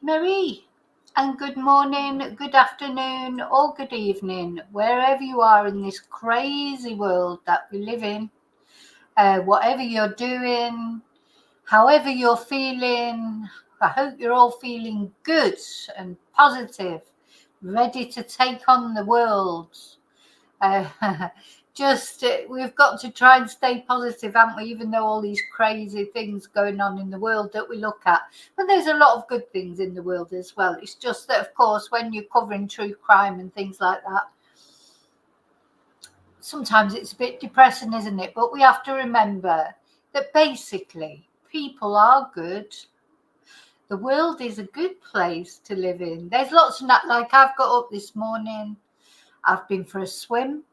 Marie, and good morning, good afternoon, or good evening, wherever you are in this crazy world that we live in. Whatever you're doing, however you're feeling, I hope you're all feeling good and positive, ready to take on the world. We've got to try and stay positive, haven't we, even though all these crazy things going on in the world that we look at. But there's a lot of good things in the world as well. It's just that, of course, when you're covering true crime and things like that, sometimes it's a bit depressing, isn't it? But we have to remember that basically people are good. The world is a good place to live in. There's lots of that. Like, I've got up this morning, I've been for a swim.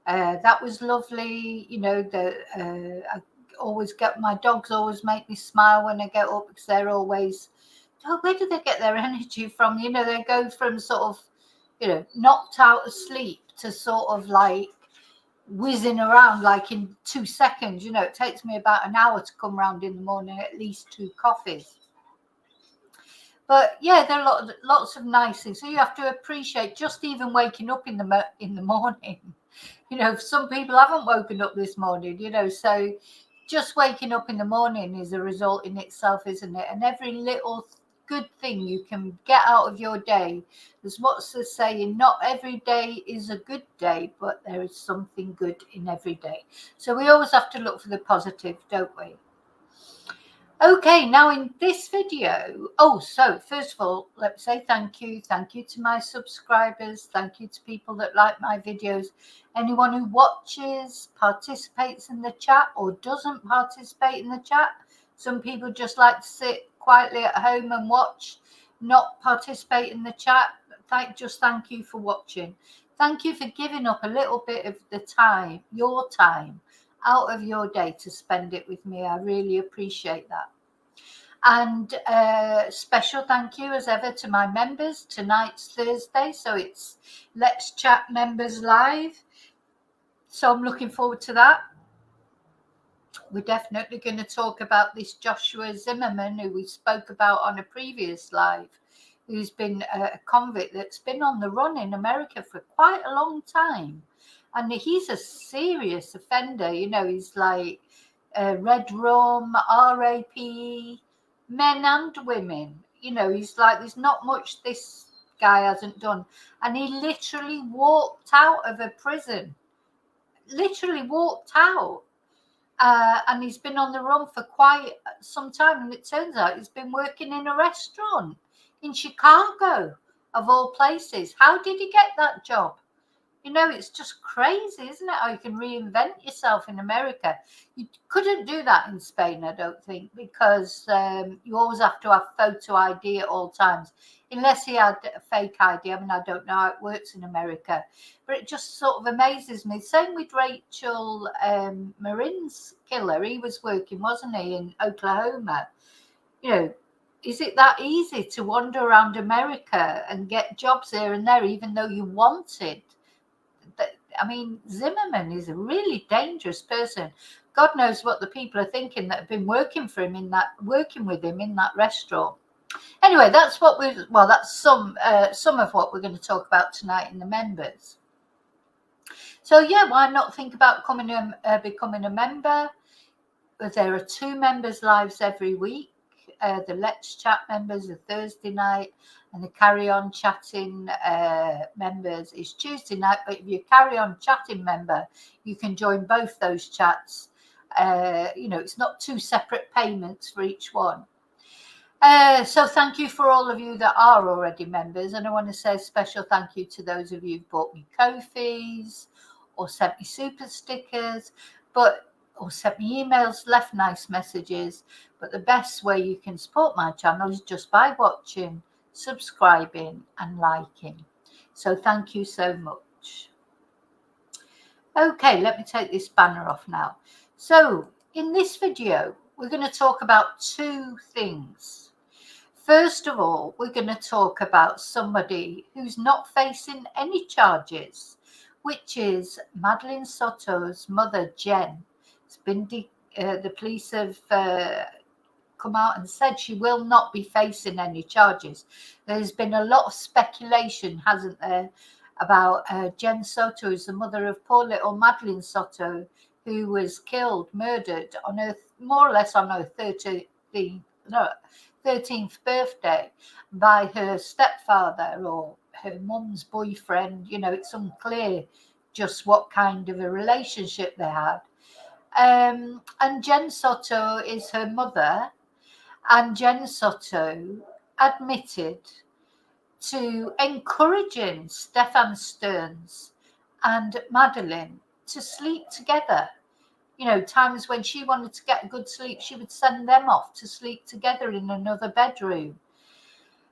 That was lovely. I always get, my dogs always make me smile when I get up, because they're always, where do they get their energy from? They go from sort of, knocked out of sleep to sort of like whizzing around like in 2 seconds. It takes me about an hour to come round in the morning, at least 2 coffees. But yeah, there are lots of nice things. So you have to appreciate just even waking up in the morning. Some people haven't woken up this morning, so just waking up in the morning is a result in itself, isn't it? And every little good thing you can get out of your day. There's what's the saying, not every day is a good day, but there is something good in every day. So we always have to look for the positive, don't we? Okay, now in this video, so first of all, let me say thank you to my subscribers, thank you to people that like my videos, anyone who watches, participates in the chat, or doesn't participate in the chat. Some people just like to sit quietly at home and watch, not participate in the chat. Thank you for watching. Thank you for giving up a little bit of the time, your time, out of your day to spend it with me. I really appreciate that. And special thank you as ever to my members. Tonight's Thursday, so it's Let's Chat Members Live. So I'm looking forward to that. We're definitely going to talk about this Joshua Zimmerman, who we spoke about on a previous live, who's been a convict that's been on the run in America for quite a long time. And he's a serious offender. He's like red rum, RAPE, men and women. He's like, there's not much this guy hasn't done. And he literally walked out of a prison. Literally walked out. And he's been on the run for quite some time. And it turns out he's been working in a restaurant in Chicago, of all places. How did he get that job? It's just crazy, isn't it? How you can reinvent yourself in America. You couldn't do that in Spain, I don't think, because you always have to have photo ID at all times, unless he had a fake ID. I mean, I don't know how it works in America, but it just sort of amazes me. Same with Rachel Marin's killer. He was working, wasn't he, in Oklahoma? Is it that easy to wander around America and get jobs here and there, even though you wanted? I mean, Zimmerman is a really dangerous person. God knows what the people are thinking that have been working with him in that restaurant. Anyway, that's some of what we're going to talk about tonight in the members. So yeah, why not think about becoming a member? There are 2 members lives every week. The Let's Chat members are Thursday night, and the Carry On Chatting members is Tuesday night. But if you're Carry On Chatting member, you can join both those chats. It's not 2 separate payments for each one. So thank you for all of you that are already members. And I want to say a special thank you to those of you who've bought me Ko-fis or sent me super stickers, or sent me emails, left nice messages. But the best way you can support my channel is just by watching, subscribing and liking. So thank you so much. Okay, let me take this banner off now. So in this video, we're going to talk about 2 things. First of all, we're going to talk about somebody who's not facing any charges, which is Madeleine Soto's mother, Jen. It's been the police have come out and said she will not be facing any charges. There's been a lot of speculation, hasn't there, about Jen Soto, who's the mother of poor little Madeline Soto, who was killed, murdered on her, more or less on her 13th birthday by her stepfather or her mum's boyfriend. You know, it's unclear just what kind of a relationship they had. And Jen Soto is her mother, and Jen Soto admitted to encouraging Stephan Sterns and Madeline to sleep together. You know, times when she wanted to get a good sleep, she would send them off to sleep together in another bedroom.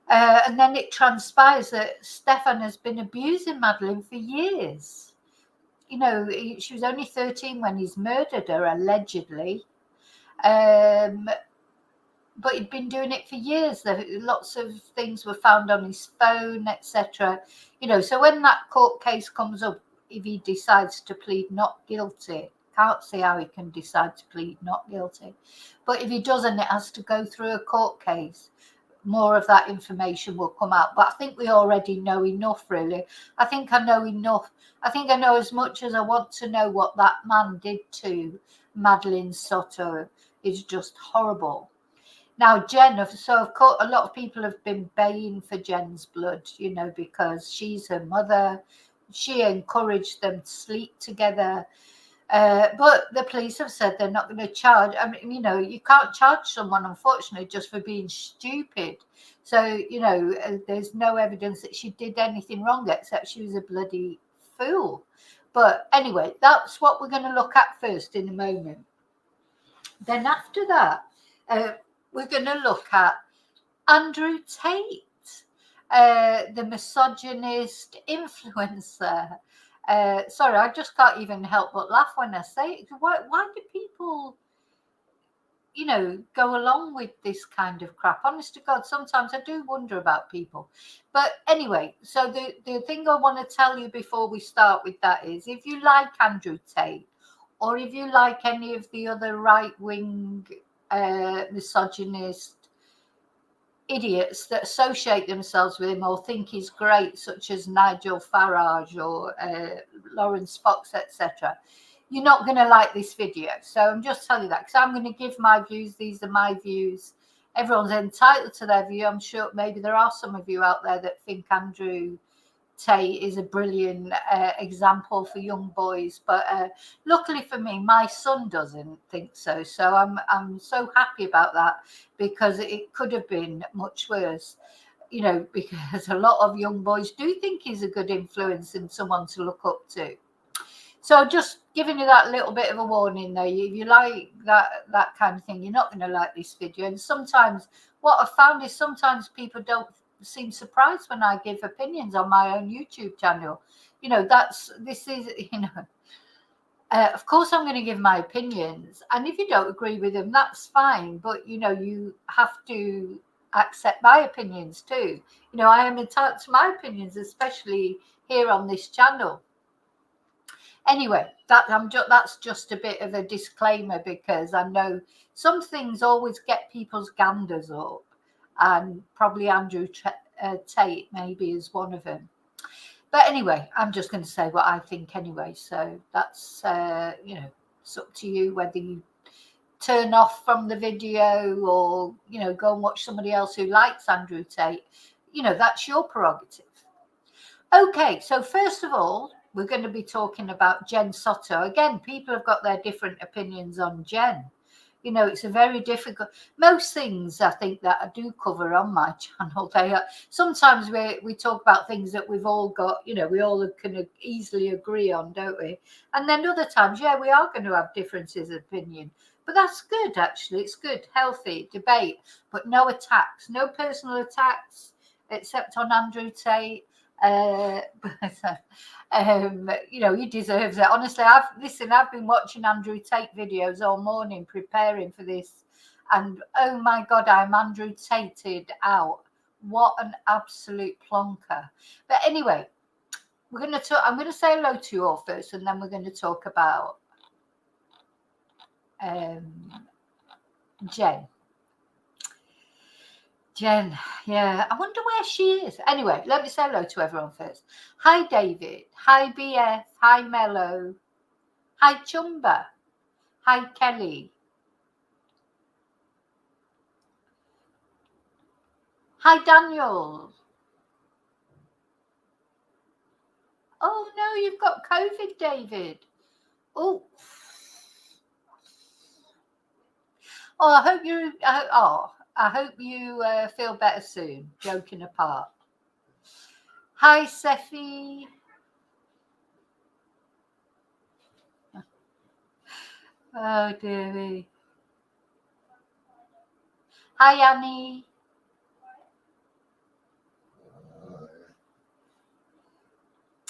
And then it transpires that Stephan has been abusing Madeline for years. You know, she was only 13 when he's murdered her, allegedly. But he'd been doing it for years. Lots of things were found on his phone, etc. You know, so when that court case comes up, if he decides to plead not guilty, can't see how he can decide to plead not guilty. But if he doesn't, it has to go through a court case. More of that information will come out. But I think we already know enough, really. I think I know enough. I think I know as much as I want to know what that man did to Madeline Soto. Is just horrible. Now, Jen, so of course, a lot of people have been baying for Jen's blood, you know, because she's her mother. She encouraged them to sleep together. But the police have said they're not going to charge. I mean, you know, you can't charge someone, unfortunately, just for being stupid. So, you know, there's no evidence that she did anything wrong, except she was a bloody fool. But anyway, that's what we're going to look at first in a moment. Then after that, we're going to look at Andrew Tate, the misogynist influencer. Sorry, I just can't even help but laugh when I say it. Why do people, you know, go along with this kind of crap? Honest to God, sometimes I do wonder about people. But anyway, so the thing I want to tell you before we start with that is, if you like Andrew Tate, or if you like any of the other right-wing misogynist idiots that associate themselves with him or think he's great, such as Nigel Farage or Lawrence Fox, etc., you're not going to like this video. So I'm just telling you that, because I'm going to give my views. These are my views. Everyone's entitled to their view. I'm sure maybe there are some of you out there that think Andrew Tate is a brilliant example for young boys, but luckily for me, my son doesn't think so. So I'm so happy about that, because it could have been much worse, you know, because a lot of young boys do think he's a good influence and someone to look up to. So just giving you that little bit of a warning there. If you like that kind of thing, you're not going to like this video. And sometimes what I've found is sometimes people don't seem surprised when I give opinions on my own YouTube channel. You know, of course I'm going to give my opinions, and if you don't agree with them, that's fine, but you know, you have to accept my opinions too. You know, I am entitled to my opinions, especially here on this channel. Anyway, that's just a bit of a disclaimer, because I know some things always get people's ganders up, and probably Andrew Tate maybe is one of them. But anyway, I'm just going to say what I think anyway. So that's, you know, it's up to you whether you turn off from the video or, you know, go and watch somebody else who likes Andrew Tate. You know, that's your prerogative. Okay, so first of all, we're going to be talking about Jen Soto. Again, people have got their different opinions on Jen. You know, it's a very difficult. Most things I think that I do cover on my channel, sometimes we talk about things that we've all got, you know, we all can easily agree on, don't we? And then other times, yeah, we are going to have differences of opinion. But that's good, actually. It's good, healthy debate, but no attacks, no personal attacks, except on Andrew Tate. You know, he deserves it. Honestly, I've been watching Andrew Tate videos all morning preparing for this, and oh my God, I'm Andrew Tated out. What an absolute plonker. But anyway, I'm going to say hello to you all first, and then we're going to talk about Jen. Jen, yeah, I wonder where she is. Anyway, let me say hello to everyone first. Hi, David. Hi, BF. Hi, Mello. Hi, Chumba. Hi, Kelly. Hi, Daniel. Oh, no, you've got COVID, David. Oh. Oh, I hope you. I hope you feel better soon. Joking apart. Hi, Seffi. Oh, dearie. Hi, Annie.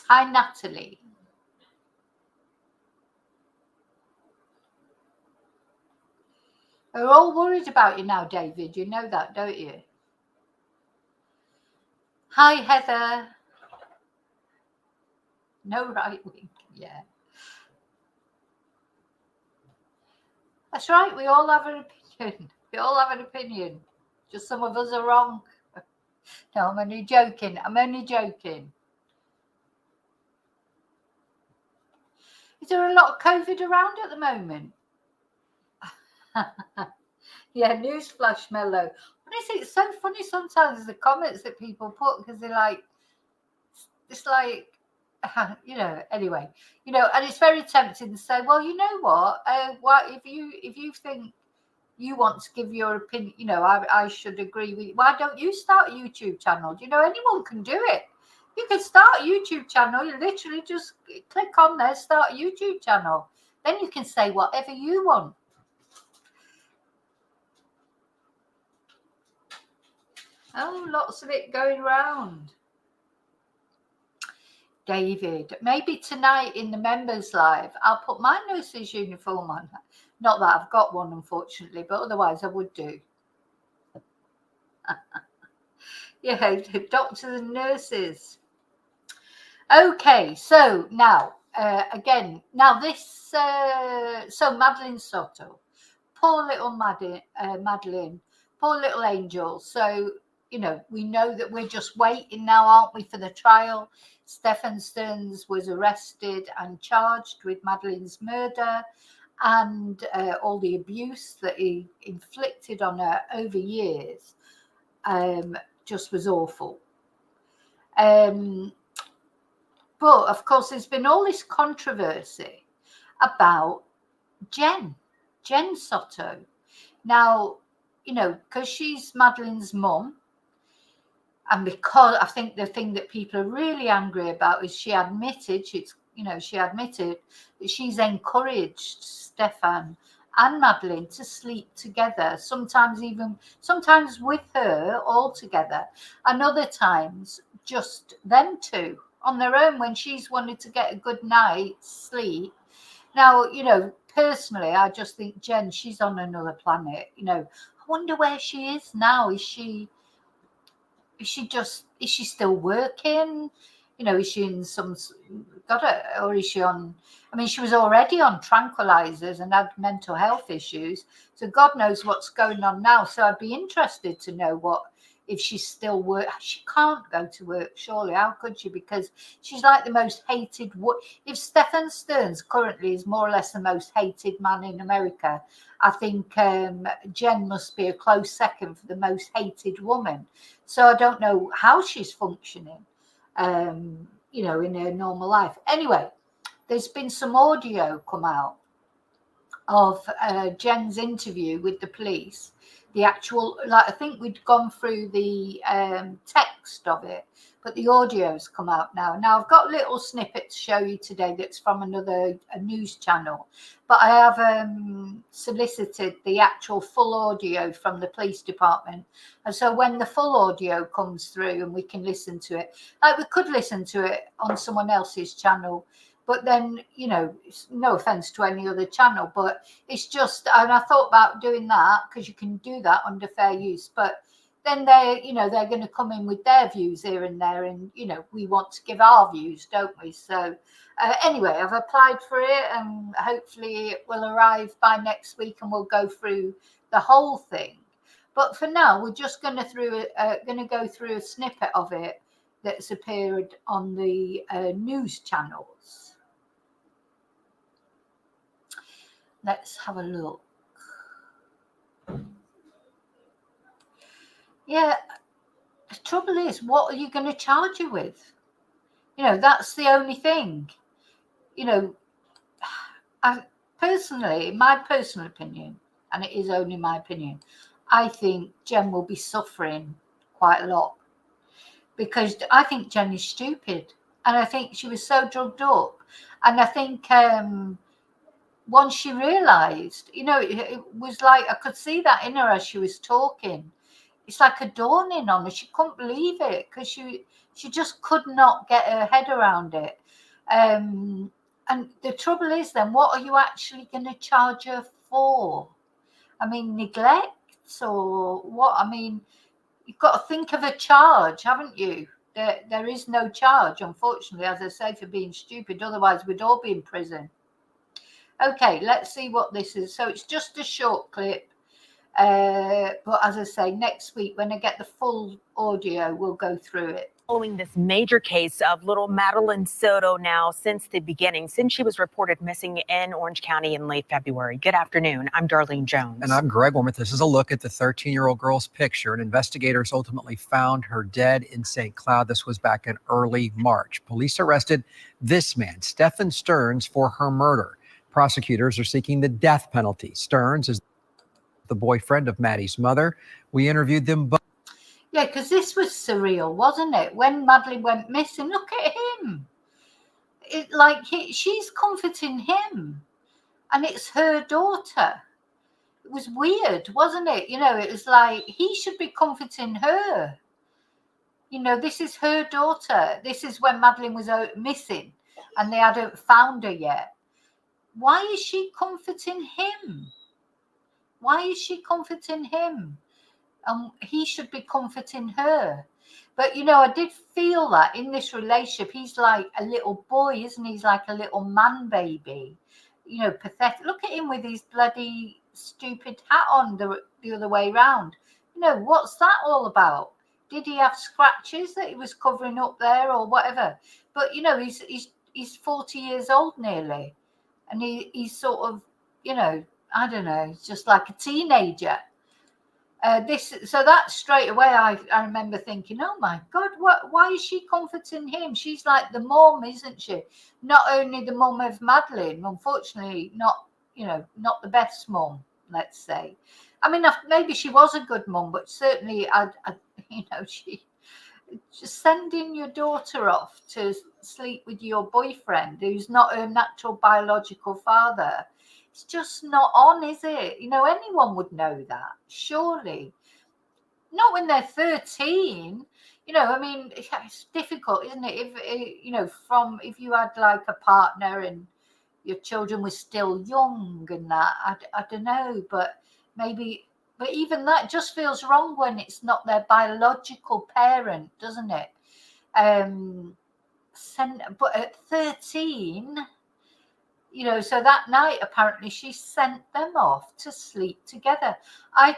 Hi, Natalie. We're all worried about you now, David. You know that, don't you? Hi, Heather. No right wing. Yeah. That's right. We all have an opinion. We all have an opinion. Just some of us are wrong. No, I'm only joking. I'm only joking. Is there a lot of COVID around at the moment? Yeah, newsflash, Mellow. Honestly, it's so funny sometimes the comments that people put because they're like, it's like, anyway, and it's very tempting to say, well, you know what? What if you think you want to give your opinion, I should agree with you. Why don't you start a YouTube channel? Anyone can do it. You can start a YouTube channel. You literally just click on there, start a YouTube channel. Then you can say whatever you want. Oh, lots of it going around. David, maybe tonight in the members live, I'll put my nurse's uniform on. Not that I've got one, unfortunately, but otherwise I would do. Yeah, doctors and nurses. Okay, so now, again, so Madeline Soto, poor little Madeline, poor little angel. So, we know that we're just waiting now, aren't we, for the trial. Stephan Sterns was arrested and charged with Madeline's murder and all the abuse that he inflicted on her over years. Just was awful. But of course, there's been all this controversy about Jen Soto. Now, because she's Madeline's mum, and because I think the thing that people are really angry about is she admitted that she's encouraged Stephan and Madeline to sleep together, sometimes with her all together, and other times just them two on their own when she's wanted to get a good night's sleep. Now, personally, I just think Jen, she's on another planet. I wonder where she is now. Is she still working? Is she in or is she on? I mean, she was already on tranquilizers and had mental health issues. So God knows what's going on now. So I'd be interested to know if she's still work. She can't go to work, surely. How could she? Because she's like the most hated. If Stephan Sterns currently is more or less the most hated man in America, I think Jen must be a close second for the most hated woman. So I don't know how she's functioning, in her normal life. Anyway, there's been some audio come out of Jen's interview with the police. The actual, I think we'd gone through the text of it, but the audio's come out now. Now I've got little snippets to show you today that's from a news channel, but I have solicited the actual full audio from the police department. And so when the full audio comes through and we can listen to it, we could listen to it on someone else's channel. But then, no offense to any other channel, but it's just, and I thought about doing that because you can do that under fair use. But then they're going to come in with their views here and there. And, we want to give our views, don't we? So anyway, I've applied for it and hopefully it will arrive by next week and we'll go through the whole thing. But for now, we're just going to go through a snippet of it that's appeared on the news channels. Let's have a look. Yeah, the trouble is, what are you going to charge her with? That's the only thing. Personally, my personal opinion, and it is only my opinion, I think Jen will be suffering quite a lot, because I think Jen is stupid, and I think she was so drugged up, and I think once she realised, it was like I could see that in her as she was talking. It's like a dawning on her. She couldn't believe it, because she just could not get her head around it. And the trouble is, then, what are you actually going to charge her for? I mean, neglect or what? I mean, you've got to think of a charge, haven't you? There is no charge, unfortunately, as I say, for being stupid. Otherwise, we'd all be in prison. Okay, let's see what this is. So it's just a short clip. But as I say, next week, when I get the full audio, we'll go through it. Following this major case of little Madeline Soto now since the beginning, since she was reported missing in Orange County in late February. Good afternoon. I'm Darlene Jones. And I'm Greg Wilmoth. This is a look at the 13-year-old girl's picture. And investigators ultimately found her dead in St. Cloud. This was back in early March. Police arrested this man, Stephan Sterns, for her murder. Prosecutors are seeking the death penalty. Sterns is the boyfriend of Maddie's mother. We interviewed them both. Yeah, because this was surreal, wasn't it? When Madeline went missing, look at him. She's comforting him, and it's her daughter. It was weird, wasn't it? It was like he should be comforting her. This is her daughter. This is when Madeline was missing, and they hadn't found her yet. Why is she comforting him? Why is she comforting him? He should be comforting her. But, I did feel that in this relationship, he's like a little boy, isn't he? He's like a little man baby, pathetic. Look at him with his bloody stupid hat on the other way around. What's that all about? Did he have scratches that he was covering up there or whatever? But, he's 40 years old nearly. And he's sort of, I don't know, it's just like a teenager. So that straight away, I remember thinking, oh my God, why is she comforting him? She's like the mum, isn't she? Not only the mum of Madeline, unfortunately, not the best mum, let's say. I mean, maybe she was a good mum, but certainly, she just sending your daughter off to sleep with your boyfriend, who's not her natural biological father. It's just not on, is it? Anyone would know that, surely. Not when they're 13. I mean, it's difficult, isn't it? If you had like a partner and your children were still young and that, I don't know, but maybe, but even that just feels wrong when it's not their biological parent, doesn't it? But at 13, so that night, apparently, she sent them off to sleep together. I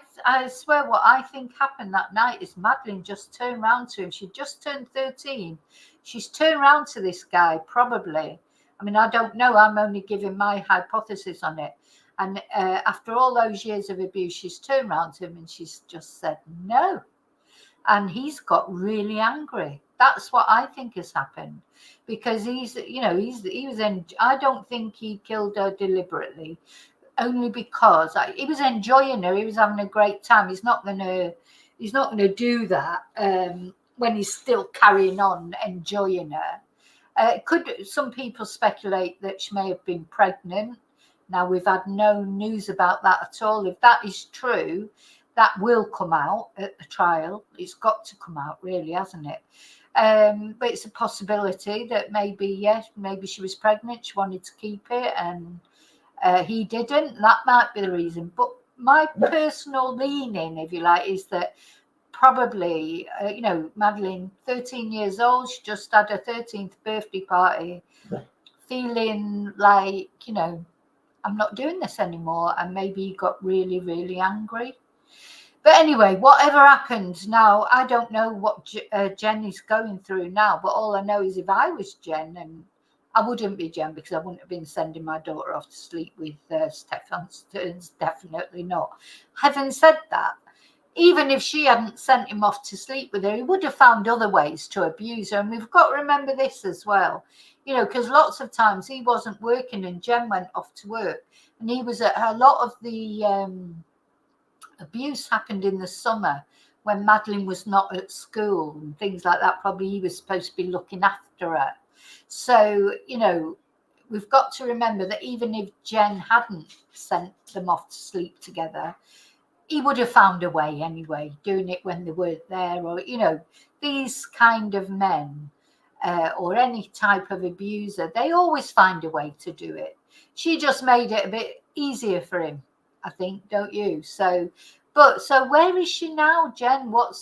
swear what I think happened that night is Madeline just turned round to him. She just turned 13. She's turned round to this guy, probably. I mean, I don't know. I'm only giving my hypothesis on it. And after all those years of abuse, she's turned round to him and she's just said no. And he's got really angry. That's what I think has happened, because he was I don't think he killed her deliberately, only because he was enjoying her. He was having a great time. He's not gonna do that when he's still carrying on enjoying her. Some people speculate that she may have been pregnant. Now, we've had no news about that at all. If that is true, that will come out at the trial. It's got to come out, really, hasn't it? But it's a possibility that maybe she was pregnant, she wanted to keep it, and he didn't. That might be the reason. But my personal leaning, if you like, is that probably, Madeline, 13 years old, she just had her 13th birthday party, feeling like, I'm not doing this anymore. And maybe he got really, really angry. But anyway, whatever happened now, I don't know what Jen is going through now. But all I know is if I was Jen, and I wouldn't be Jen because I wouldn't have been sending my daughter off to sleep with Stephan Sterns, definitely not. Having said that, even if she hadn't sent him off to sleep with her, he would have found other ways to abuse her. And we've got to remember this as well, because lots of times he wasn't working and Jen went off to work, and he was at a lot of the abuse happened in the summer when Madeline was not at school and things like that. Probably he was supposed to be looking after her. So, we've got to remember that even if Jen hadn't sent them off to sleep together, he would have found a way anyway, doing it when they weren't there. Or, these kind of men or any type of abuser, they always find a way to do it. She just made it a bit easier for him, I think, don't you? So where is she now, Jen? What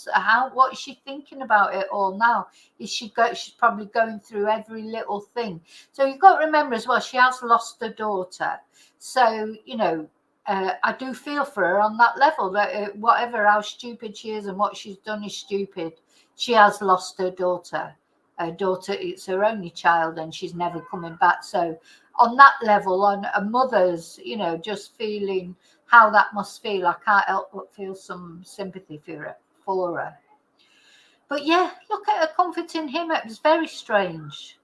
is she thinking about it all now? She's probably going through every little thing. So you've got to remember as well, she has lost her daughter. So, I do feel for her on that level, that whatever how stupid she is and what she's done is stupid. She has lost her daughter. Her daughter, it's her only child, and she's never coming back. So on that level, on a mother's, just feeling how that must feel, I can't help but feel some sympathy for her. But yeah, look at her comforting him. It was very strange.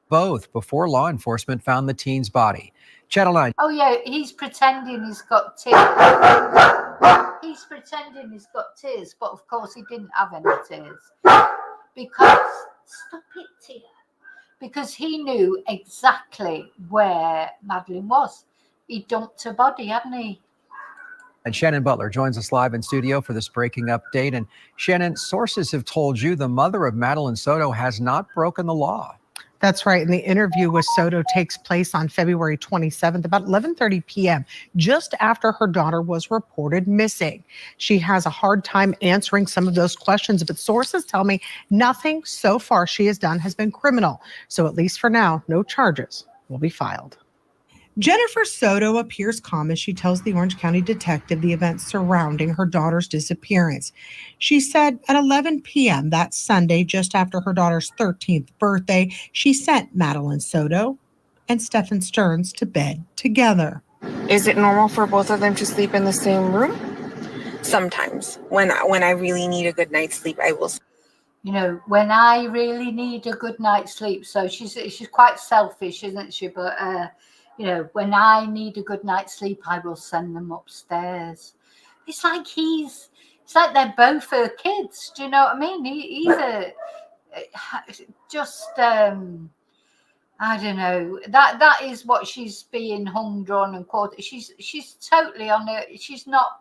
Both before law enforcement found the teen's body. Channel 9. Oh yeah, he's pretending he's got tears. He's pretending he's got tears, but of course he didn't have any tears. Because, stop it, Tia. Because he knew exactly where Madeline was. He dumped her body, hadn't he? And Shannon Butler joins us live in studio for this breaking update. And Shannon, sources have told you the mother of Madeline Soto has not broken the law. That's right. And the interview with Soto takes place on February 27th, about 11:30 p.m., just after her daughter was reported missing. She has a hard time answering some of those questions, but sources tell me nothing so far she has done has been criminal. So at least for now, no charges will be filed. Jennifer Soto appears calm as she tells the Orange County detective the events surrounding her daughter's disappearance. She said at 11 p.m. that Sunday, just after her daughter's 13th birthday, she sent Madeline Soto and Stephan Sterns to bed together. Is it normal for both of them to sleep in the same room? Sometimes. When I really need a good night's sleep, I will. When I really need a good night's sleep. So she's quite selfish, isn't she? But when I need a good night's sleep, I will send them upstairs. It's like they're both her kids. Do you know what I mean? He's I don't know. That is what she's being hung, drawn, and quartered. She's totally on it. She's not.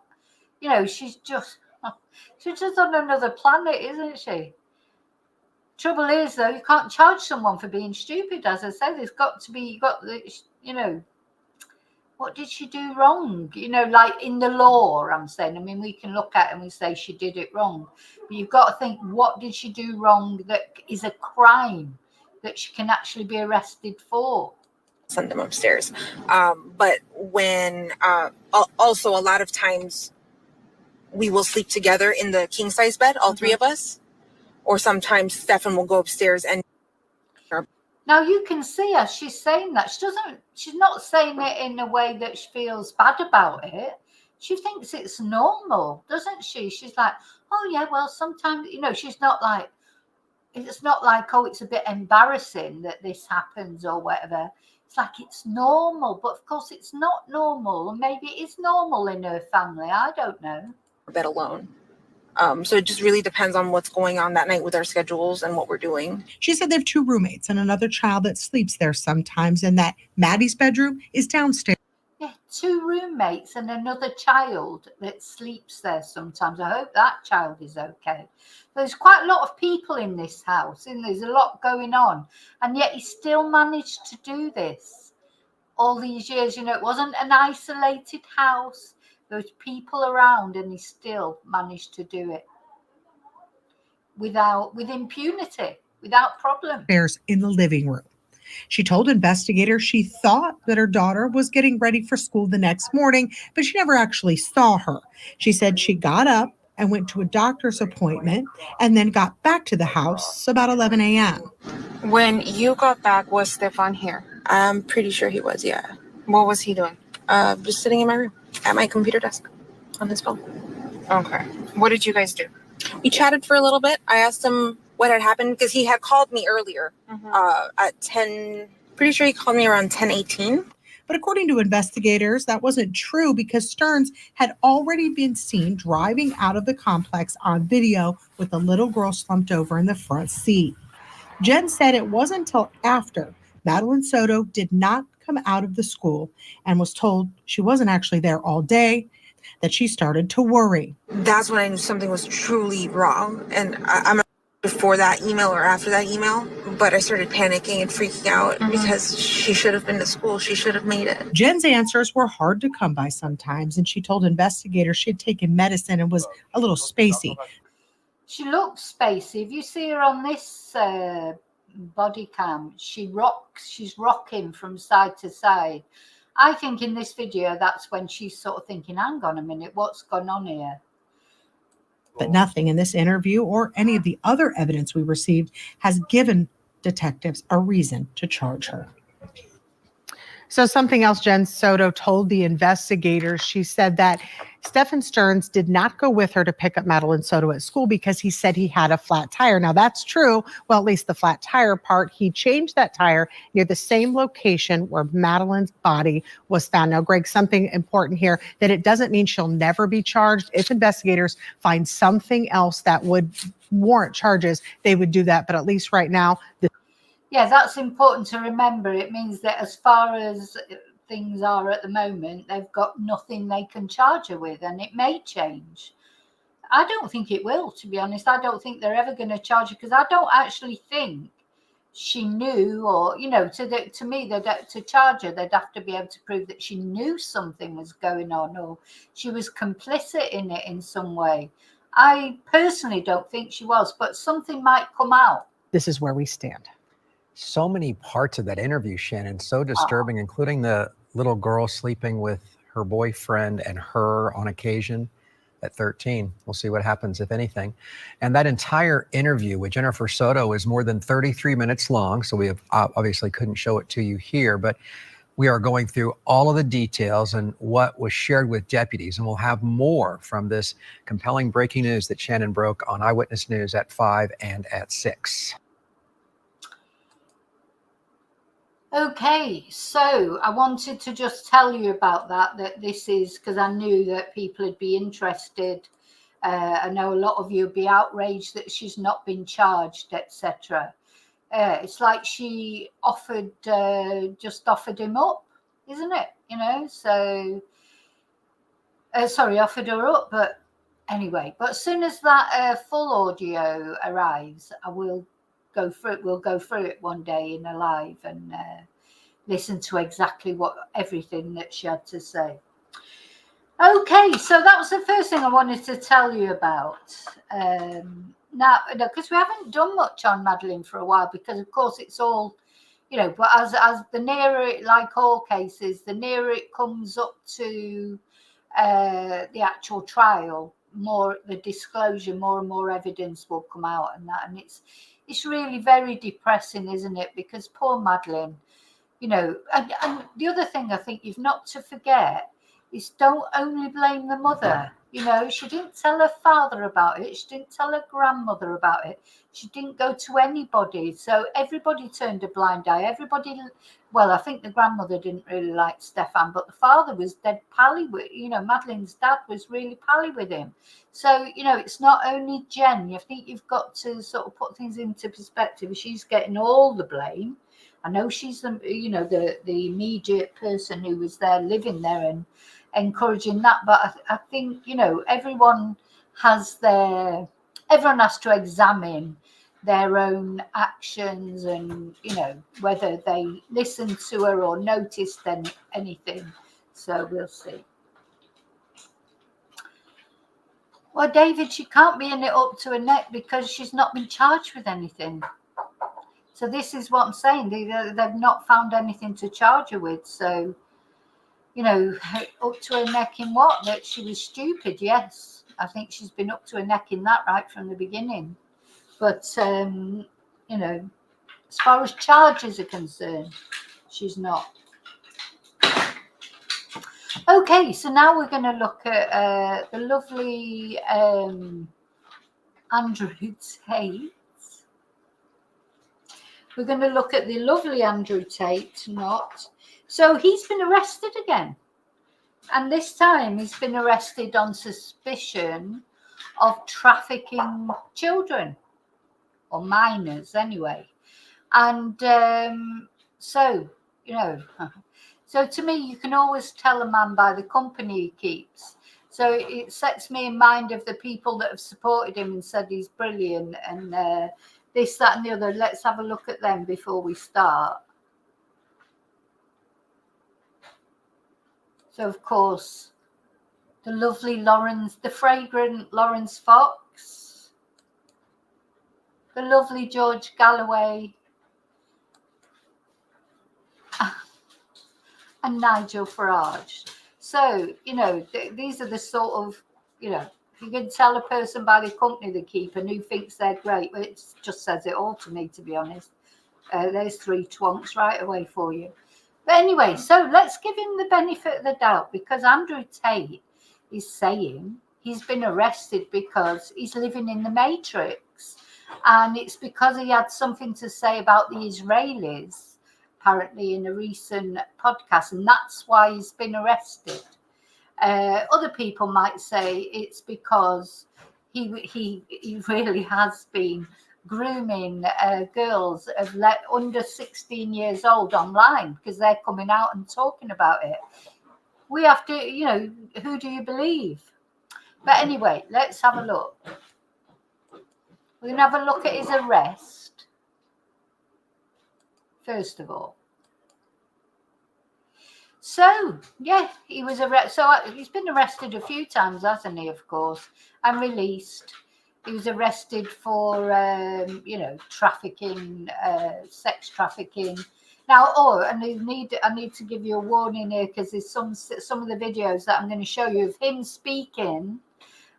She's just on another planet, isn't she? Trouble is, though, you can't charge someone for being stupid. As I say, there's got to be, what did she do wrong? Like in the law, I'm saying. I mean, we can look at it and we say she did it wrong. But you've got to think, what did she do wrong that is a crime that she can actually be arrested for? Send them upstairs. But when, also a lot of times we will sleep together in the king size bed, all three of us. Or sometimes Stephan will go upstairs and. Now you can see her. She's saying that. She's not saying it in a way that she feels bad about it. She thinks it's normal, doesn't she? She's like, oh yeah, well, sometimes, she's not like, it's not like, oh, it's a bit embarrassing that this happens or whatever. It's like it's normal, but of course it's not normal. And maybe it is normal in her family. I don't know. Bed alone. So it just really depends on what's going on that night with our schedules and what we're doing. She said they have two roommates and another child that sleeps there sometimes, and that Maddie's bedroom is downstairs. Yeah, two roommates and another child that sleeps there sometimes. I hope that child is okay. There's quite a lot of people in this house, and there's a lot going on, and yet he still managed to do this all these years. It wasn't an isolated house. There was people around, and he still managed to do it with impunity, without problem. In the living room. She told investigators she thought that her daughter was getting ready for school the next morning, but she never actually saw her. She said she got up and went to a doctor's appointment and then got back to the house about 11 a.m. When you got back, was Stephan here? I'm pretty sure he was, yeah. What was he doing? Just sitting in my room at my computer desk on his phone. Okay. What did you guys do? We chatted for a little bit. I asked him what had happened because he had called me earlier at 10. Pretty sure he called me around 10:18. But according to investigators, that wasn't true because Sterns had already been seen driving out of the complex on video with a little girl slumped over in the front seat. Jen said it wasn't until after Madeline Soto did not come out of the school and was told she wasn't actually there all day that she started to worry. That's when I knew something was truly wrong. And I'm not before that email or after that email, but I started panicking and freaking out because she should have been to school. She should have made it. Jen's answers were hard to come by sometimes, and she told investigators she had taken medicine and was a little spacey. She looks spacey. If you see her on this body cam, she's rocking from side to side. I think in this video, that's when she's sort of thinking, hang on a minute, what's going on here? But nothing in this interview or any of the other evidence we received has given detectives a reason to charge her. So something else Jen Soto told the investigators, she said that Stephan Sterns did not go with her to pick up Madeline Soto at school because he said he had a flat tire. Now that's true. Well, at least the flat tire part, he changed that tire near the same location where Madeline's body was found. Now, Greg, something important here, that it doesn't mean she'll never be charged. If investigators find something else that would warrant charges, they would do that. But at least right now, yeah, that's important to remember. It means that as far as things are at the moment, they've got nothing they can charge her with, and it may change. I don't think it will, to be honest. I don't think they're ever going to charge her because I don't actually think she knew, or, you know, to me, to charge her, they'd have to be able to prove that she knew something was going on or she was complicit in it in some way. I personally don't think she was, but something might come out. this is where we stand. So many parts of that interview, Shannon, so disturbing, including the little girl sleeping with her boyfriend and her on occasion at 13. We'll see what happens, if anything. And that entire interview with Jennifer Soto is more than 33 minutes long, so we have obviously couldn't show it to you here, but we are going through all of the details and what was shared with deputies, and we'll have more from this compelling breaking news that Shannon broke on Eyewitness News at 5 and at 6. Okay, so I wanted to just tell you about that this is because I knew that people would be interested. I know a lot of you would be outraged that she's not been charged, etc. It's like she just offered him up, isn't it? You know, so, sorry, offered her up, but anyway. But as soon as that full audio arrives, I will go through it. We'll go through it one day in a live and listen to exactly everything that she had to say. Okay, so that was the first thing I wanted to tell you about. Now, because we haven't done much on Madeline for a while, because of course it's all, you know, but as the nearer it, like all cases, the nearer it comes up to the actual trial, more the disclosure, more and more evidence will come out, and it's really very depressing, isn't it? Because poor Madeline, you know, and the other thing I think you've not to forget is don't only blame the mother. You know, she didn't tell her father about it. She didn't tell her grandmother about it. She didn't go to anybody. So everybody turned a blind eye. Everybody, well, I think the grandmother didn't really like Stephan, but the father was dead pally with, you know, Madeline's dad was really pally with him. So, you know, it's not only Jen. I think you've got to sort of put things into perspective. She's getting all the blame. I know she's the, you know, the immediate person who was there, living there and encouraging that, but I think, you know, everyone has to examine their own actions and, you know, whether they listened to her or noticed anything. So we'll see. Well, David, she can't be in it up to her neck because she's not been charged with anything. So this is what I'm saying. They've not found anything to charge her with. So, you know, up to her neck in what? That she was stupid. Yes, I think she's been up to her neck in that right from the beginning. But, you know, as far as charges are concerned, she's not. Okay, so now we're going to look at the lovely Andrew Tate. We're going to look at the lovely Andrew Tate, not. So he's been arrested again. And this time he's been arrested on suspicion of trafficking children, or minors anyway. And so, you know, so to me, you can always tell a man by the company he keeps. So it sets me in mind of the people that have supported him and said he's brilliant and this, that, and the other. Let's have a look at them before we start. So, of course, the lovely Lawrence, the fragrant Lawrence Fox, the lovely George Galloway, and Nigel Farage. So, you know, these are the sort of, you know, you can tell a person by the company they keep and who thinks they're great. Well, it just says it all to me, to be honest. There's 3 twonks right away for you. But anyway, so let's give him the benefit of the doubt, because Andrew Tate is saying he's been arrested because he's living in the Matrix. And it's because he had something to say about the Israelis, apparently in a recent podcast, and that's why he's been arrested. Other people might say it's because he really has been grooming girls of under 16 years old online, because they're coming out and talking about it. We have to, you know, who do you believe? But anyway, let's have a look. We're going to have a look at his arrest, first of all. So, yeah, he was arrested. So he's been arrested a few times, hasn't he, of course, and released. He was arrested for, you know, trafficking, sex trafficking. Now, and I need to give you a warning here, because there's some of the videos that I'm going to show you of him speaking,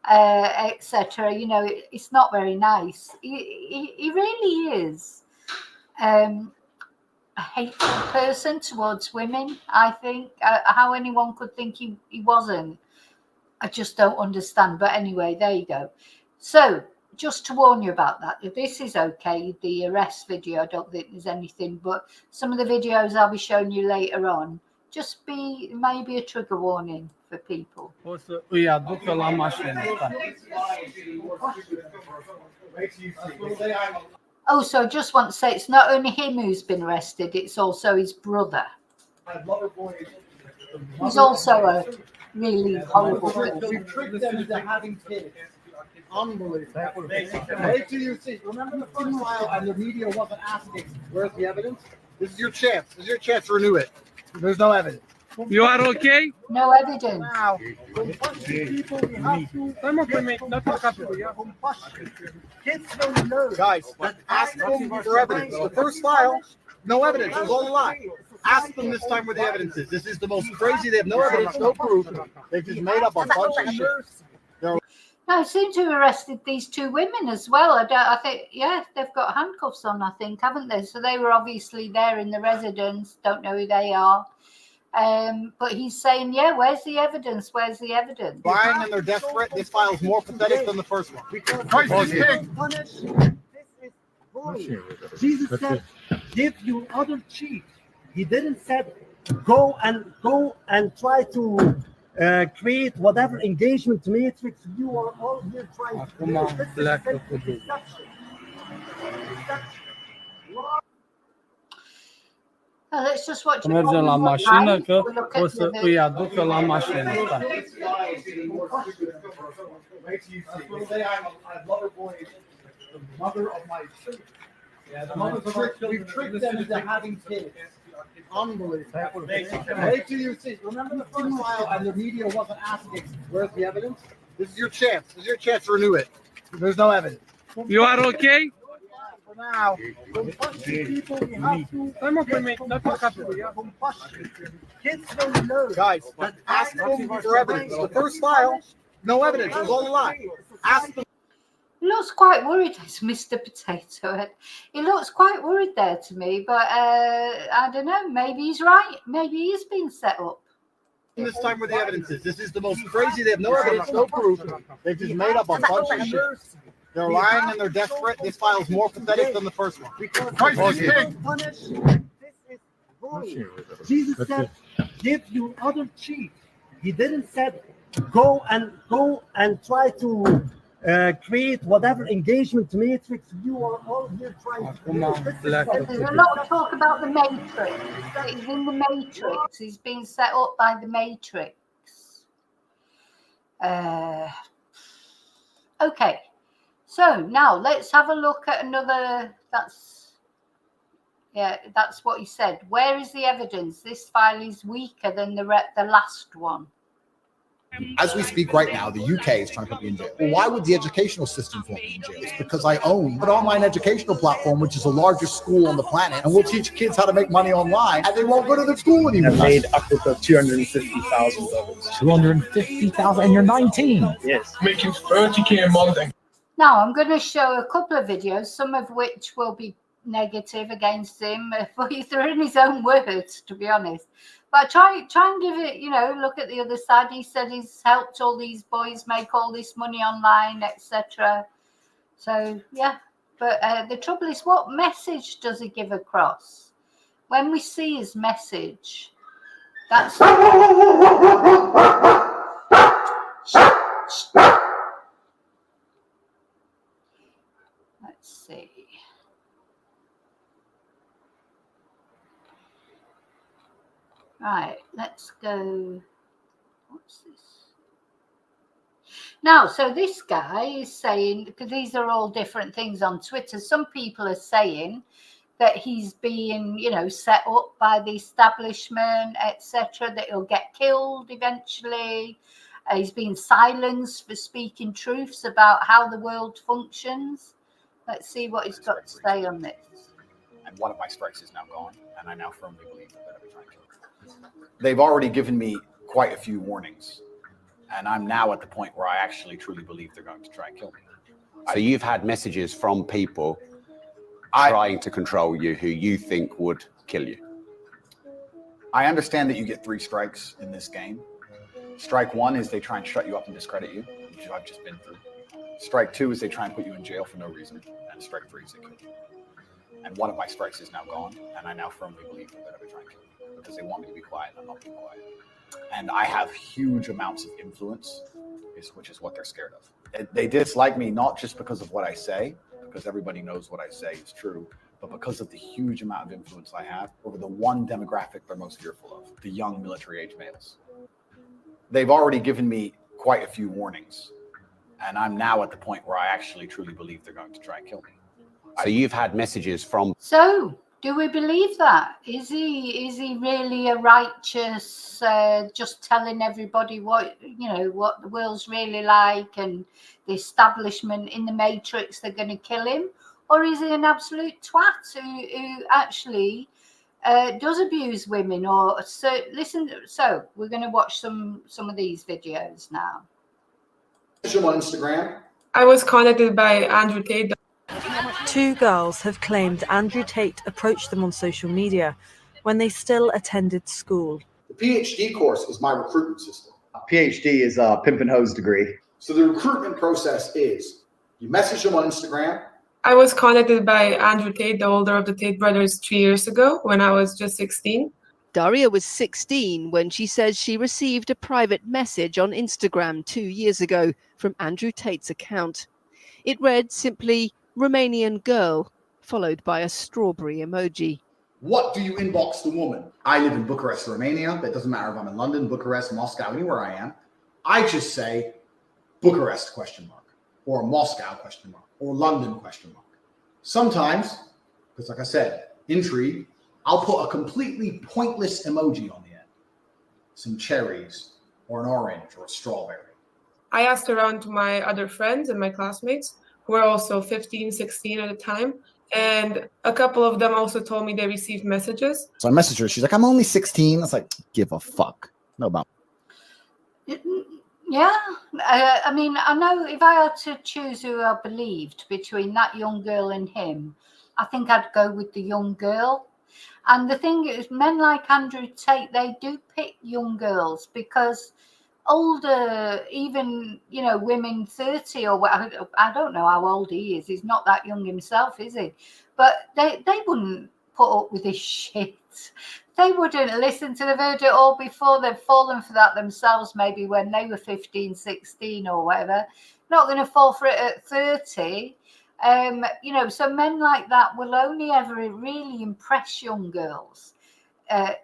etc. You know, it's not very nice. He really is a hateful person towards women, I think. How anyone could think he wasn't, I just don't understand. But anyway, there you go. So, just to warn you about that, if this is okay, the arrest video, I don't think there's anything, but some of the videos I'll be showing you later on, just be maybe a trigger warning for people. Oh, so I just want to say it's not only him who's been arrested, it's also his brother. He's also a really horrible person. We tricked them into having kids. Unbelievable. Wait till you see. Remember the first file and the media wasn't asking, where's the evidence? This is your chance. This is your chance to renew it. There's no evidence. You are okay? No evidence. Now, kids don't know. Guys, ask them for evidence. The first file, no evidence. It was all a lie. Ask them this time where the evidence is. This is the most crazy. They have no evidence, no proof. They've just made up a bunch of shit. Now, it seems to have arrested these 2 women as well. I think, yeah, they've got handcuffs on, I think, haven't they? So they were obviously there in the residence. Don't know who they are. But he's saying, yeah, where's the evidence? Where's the evidence? Lying and they're desperate. This file is more pathetic than the first one. This is bullying. Jesus said, give your other cheek. He didn't say, go and try to create whatever engagement matrix you are all here trying to do. Let's just watch Merge la mașină că o să îi aducă la mașină. We tricked them into having kids. Unbelievable. Wait till you see. Remember the first file and the media wasn't asking, where's the evidence? This is your chance. This is your chance to renew it. There's no evidence. You are okay? Now, compassion, people, we have to compassion. Kids don't know. Guys, ask them for evidence. The first file, no evidence. It was all a lie. Ask them. He looks quite worried, as Mr. Potato. He looks quite worried there to me, but I don't know. Maybe he's right. Maybe he's been set up. This time where the evidence is. This is the most crazy. They have no evidence, no proof. They've just made up a bunch of shit. They're lying and they're desperate. This file is more pathetic than the first one. Christ is king. This is wrong. Jesus said, "Give you other cheek." He didn't say, "Go and try to create whatever engagement matrix you are all here trying to do." There's a lot of talk about the Matrix. He's in the Matrix. He's been set up by the Matrix. Okay. So now let's have a look at another. That's what he said. Where is the evidence? This file is weaker than the last one. As we speak right now, the UK is trying to put me in jail. Well, why would the educational system put me in jail? It's because I own an online educational platform, which is the largest school on the planet, and we'll teach kids how to make money online, and they won't go to the school anymore. I made upwards of $250,000. 250,000, and you're 19. Yes, making 30K a month. Now I'm going to show a couple of videos, some of which will be negative against him, but they're in his own words, to be honest. But try and give it, look at the other side. He said he's helped all these boys make all this money online, etc. So, yeah. But the trouble is, what message does he give across? When we see his message, that's... Let's see. Right, let's go. What's this? Now, so this guy is saying, because these are all different things on Twitter, some people are saying that he's being, set up by the establishment, etc., that he'll get killed eventually. He's been silenced for speaking truths about how the world functions. Let's see what he's got to say on this. And one of my strikes is now gone, and I now firmly believe that they'll be trying to kill me. They've already given me quite a few warnings, and I'm now at the point where I actually truly believe they're going to try and kill me. So you've had messages from people trying to control you who you think would kill you. I understand that you get 3 strikes in this game. Strike 1 is they try and shut you up and discredit you, which I've just been through. Strike 2 is they try and put you in jail for no reason, and strike 3 is they kill you. And one of my strikes is now gone, and I now firmly believe that they're going to try and kill me because they want me to be quiet, and I'm not being quiet. And I have huge amounts of influence, which is what they're scared of. They dislike me not just because of what I say, because everybody knows what I say is true, but because of the huge amount of influence I have over the one demographic they're most fearful of, the young military-age males. They've already given me quite a few warnings, and I'm now at the point where I actually truly believe they're going to try and kill me. So you've had messages from... So, do we believe that? Is he really a righteous, just telling everybody what the world's really like, and the establishment in the Matrix, they're going to kill him? Or is he an absolute twat who actually does abuse women? Or so we're going to watch some of these videos now. On Instagram. I was contacted by Andrew Tate. 2 girls have claimed Andrew Tate approached them on social media when they still attended school. The PhD course is my recruitment system. PhD is a pimp and hose degree. So the recruitment process is you message them on Instagram. I was contacted by Andrew Tate, the older of the Tate brothers, 3 years ago when I was just 16. Daria was 16 when she says she received a private message on Instagram 2 years ago from Andrew Tate's account. It read simply, Romanian girl, followed by a strawberry emoji. What do you inbox the woman? I live in Bucharest, Romania. That doesn't matter if I'm in London, Bucharest, Moscow, anywhere I am. I just say Bucharest ? Or Moscow ? Or London ? Sometimes, because like I said, intrigue, I'll put a completely pointless emoji on the end. Some cherries, or an orange, or a strawberry. I asked around to my other friends and my classmates were also 15, 16 at the time. And a couple of them also told me they received messages. So I messaged her. She's like, I'm only 16. I was like, give a fuck. No about. Yeah, I mean, I know if I had to choose who I believed between that young girl and him, I think I'd go with the young girl. And the thing is, men like Andrew Tate, they do pick young girls because older, even, you know, women 30 or what, I don't know how old he is. He's not that young himself, is he? But they wouldn't put up with this shit. They wouldn't listen to, they've heard it all before. They've fallen for that themselves, maybe when they were 15, 16 or whatever. Not going to fall for it at 30. You know, so men like that will only ever really impress young girls,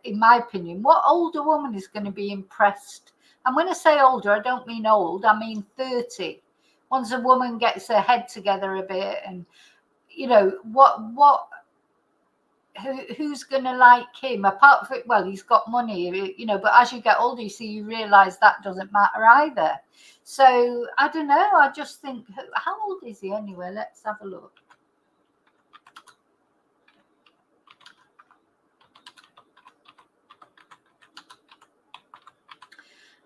in my opinion. What older woman is going to be impressed? And when I say older, I don't mean old, I mean 30. Once a woman gets her head together a bit and, you know, who's going to like him apart from, well, he's got money, you know, but as you get older, you realize that doesn't matter either. So I don't know. I just think, how old is he anyway? Let's have a look.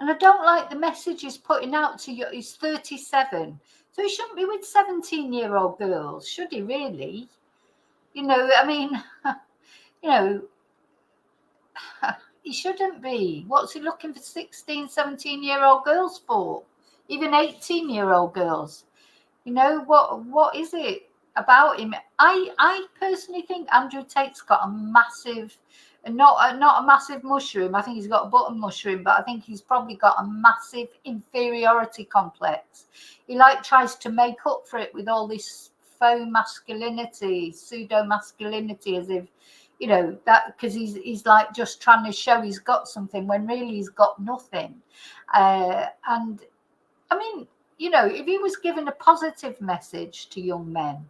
And I don't like the message he's putting out to you. He's 37. So he shouldn't be with 17-year-old girls, should he really? You know, I mean, you know, he shouldn't be. What's he looking for 16, 17-year-old girls for? Even 18-year-old girls. You know, what is it about him? I personally think Andrew Tate's got a massive, not a massive mushroom. I think he's got a button mushroom, but I think he's probably got a massive inferiority complex. He like tries to make up for it with all this faux masculinity, pseudo masculinity, as if, you know, that because he's like just trying to show he's got something when really he's got nothing. And I mean, you know, if he was given a positive message to young men,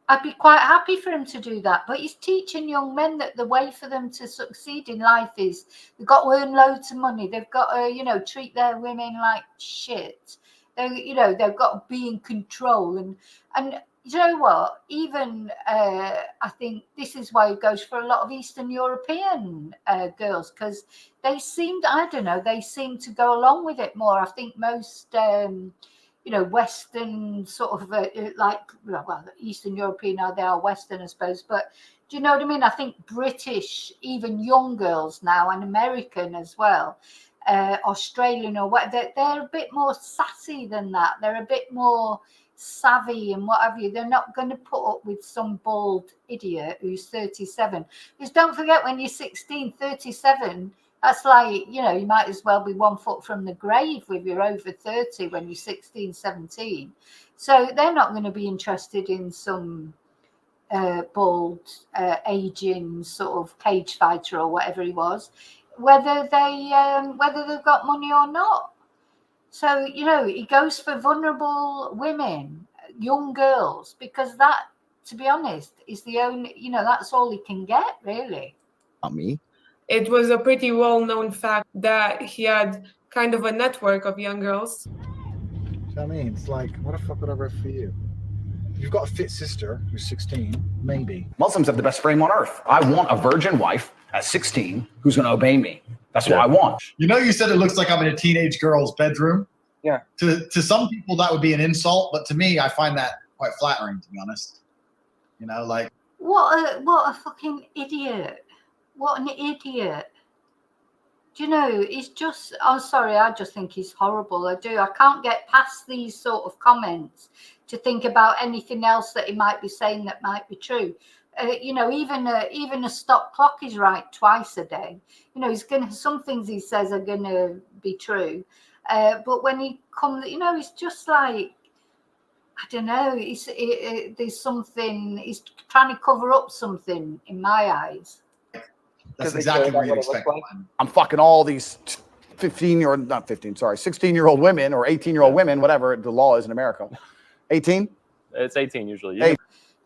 I'd be quite happy for him to do that. But he's teaching young men that the way for them to succeed in life is they've got to earn loads of money. They've got to, you know, treat their women like shit. They, you know, they've got to be in control. And you know what? Even I think this is why it goes for a lot of Eastern European girls, because they seemed, I don't know, they seem to go along with it more. I think most, you know, Western sort of like, well, Eastern European, they are Western, I suppose. But do you know what I mean? I think British, even young girls now, and American as well, Australian or what, they're a bit more sassy than that. They're a bit more savvy and what have you. They're not going to put up with some bald idiot who's 37. Because don't forget, when you're 16, 37, that's like, you know, you might as well be 1 foot from the grave if you're over 30 when you're 16, 17. So they're not going to be interested in some bald, aging sort of cage fighter or whatever he was, whether they've got money or not. So, you know, he goes for vulnerable women, young girls, because that, to be honest, is the only, you know, that's all he can get, really. Not me. It was a pretty well-known fact that he had kind of a network of young girls. You know what I mean? It's like, what the fuck would I write for you? You've got a fit sister who's 16, maybe. Muslims have the best frame on earth. I want a virgin wife at 16 who's going to obey me. That's what I want. You know, you said it looks like I'm in a teenage girl's bedroom. Yeah. To some people, that would be an insult, but to me, I find that quite flattering, to be honest. You know, like. What a fucking idiot. What an idiot. Do you know, he's just, I'm sorry, I just think he's horrible. I do. I can't get past these sort of comments to think about anything else that he might be saying that might be true. You know, even a stop clock is right twice a day. You know, he's gonna, some things he says are gonna be true, but when he comes, you know, he's just like, I don't know. There's something. He's trying to cover up something in my eyes. That's exactly what you'd expect. I'm fucking all these 16-year-old women or 18-year-old women, whatever the law is in America. 18. It's 18 usually.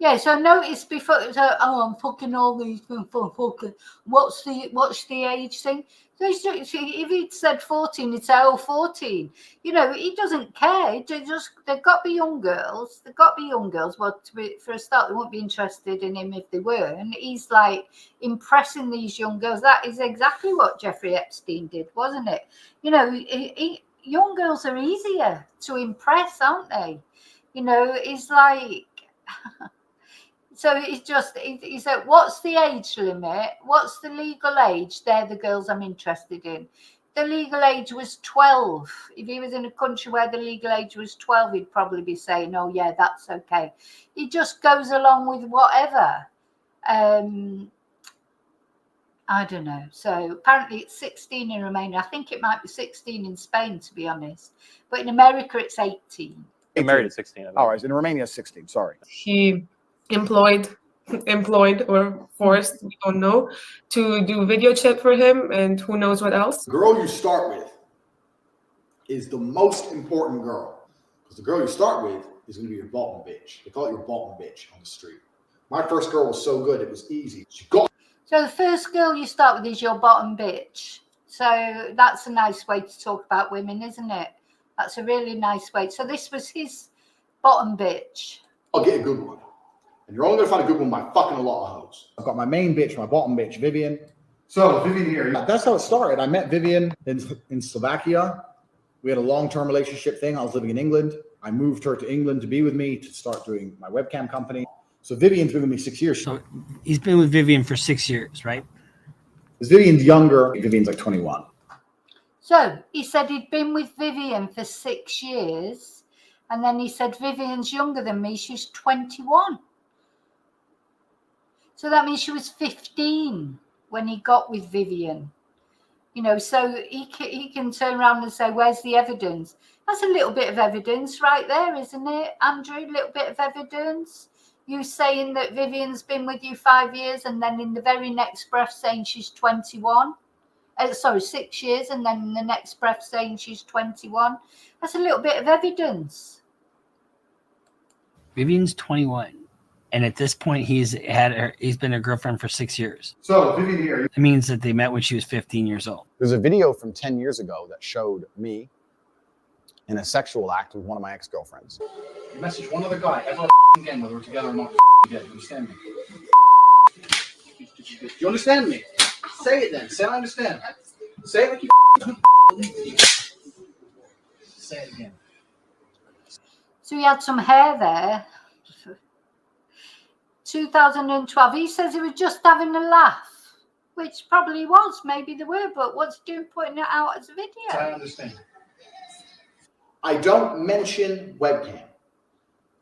Yeah, so notice before it was I'm fucking all these fucking. What's the age thing? So if he'd said 14, he'd say 14. You know, he doesn't care. They've got to be young girls. They've got to be young girls. Well, for a start, they won't be interested in him if they were. And he's like impressing these young girls. That is exactly what Jeffrey Epstein did, wasn't it? You know, young girls are easier to impress, aren't they? You know, it's like. So he said, what's the age limit? What's the legal age? They're the girls I'm interested in. The legal age was 12. If he was in a country where the legal age was 12, he'd probably be saying, oh, yeah, that's okay. He just goes along with whatever. I don't know. So apparently it's 16 in Romania. I think it might be 16 in Spain, to be honest. But in America, it's 18. They're married at 16. All right, in Romania, it's 16. Sorry. He employed or forced, we don't know, to do video chat for him and who knows what else. The girl you start with is the most important girl, because the girl you start with is going to be your bottom bitch. They call it your bottom bitch on the street. My first girl was so good, it was easy. So the first girl you start with is your bottom bitch. So that's a nice way to talk about women, isn't it? That's a really nice way. So this was his bottom bitch. I'll get a good one. And you're only going to find a good one by fucking a lot of hoes. I've got my main bitch, my bottom bitch, Vivian. So Vivian here. That's how it started. I met Vivian in Slovakia. We had a long-term relationship thing. I was living in England. I moved her to England to be with me to start doing my webcam company. So Vivian's been with me 6 years. So he's been with Vivian for 6 years, right? Because Vivian's younger. Vivian's like 21. So he said he'd been with Vivian for 6 years. And then he said, Vivian's younger than me. She's 21. So that means she was 15 when he got with Vivian. You know, so he can turn around and say, where's the evidence? That's a little bit of evidence right there, isn't it, Andrew? A little bit of evidence. You saying that Vivian's been with you 5 years and then in the very next breath saying she's 21. 6 years, and then in the next breath saying she's 21. That's a little bit of evidence. Vivian's 21. And at this point, he's been a girlfriend for 6 years. So Vivian here. It means that they met when she was 15 years old. There's a video from 10 years ago that showed me in a sexual act with one of my ex-girlfriends. You message one other guy ever again, whether we're together or not again. You understand me? Do you understand me? Say it then. Say I understand. Say it like you don't. Say it again. So he had some hair there. 2012. He says he was just having a laugh, which probably was. Maybe they were, but what's he doing putting it out as a video? I understand. I don't mention webcam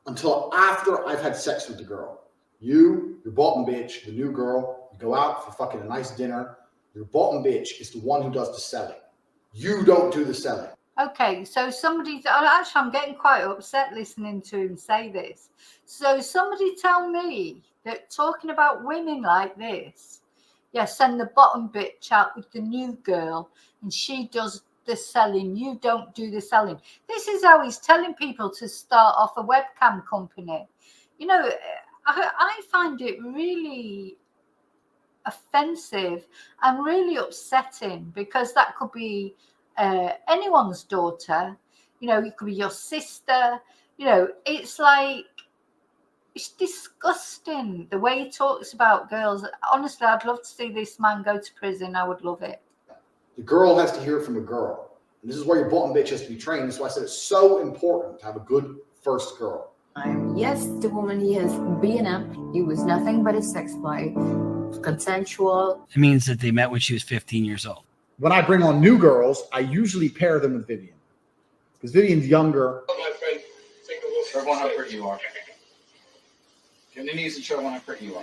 until after I've had sex with the girl. You, your bottom bitch, the new girl, you go out for fucking a nice dinner. Your bottom bitch is the one who does the selling. You don't do the selling. Okay, so actually I'm getting quite upset listening to him say this. So somebody tell me that talking about women like this, send the bottom bitch out with the new girl and she does the selling. You don't do the selling. This is how he's telling people to start off a webcam company. You know, I find it really offensive and really upsetting because that could be anyone's daughter, you know, it could be your sister, you know, it's like, it's disgusting the way he talks about girls. Honestly, I'd love to see this man go to prison. I would love it. The girl has to hear it from a girl. And this is where your bottom bitch has to be trained. That's why I said it's so important to have a good first girl. Yes, the woman he has beaten up, he was nothing but a sex play, consensual. It means that they met when she was 15 years old. When I bring on new girls, I usually pair them with Vivian. Because Vivian's younger. My friend, show everyone how pretty you are. Get on your knees and show everyone how pretty you are.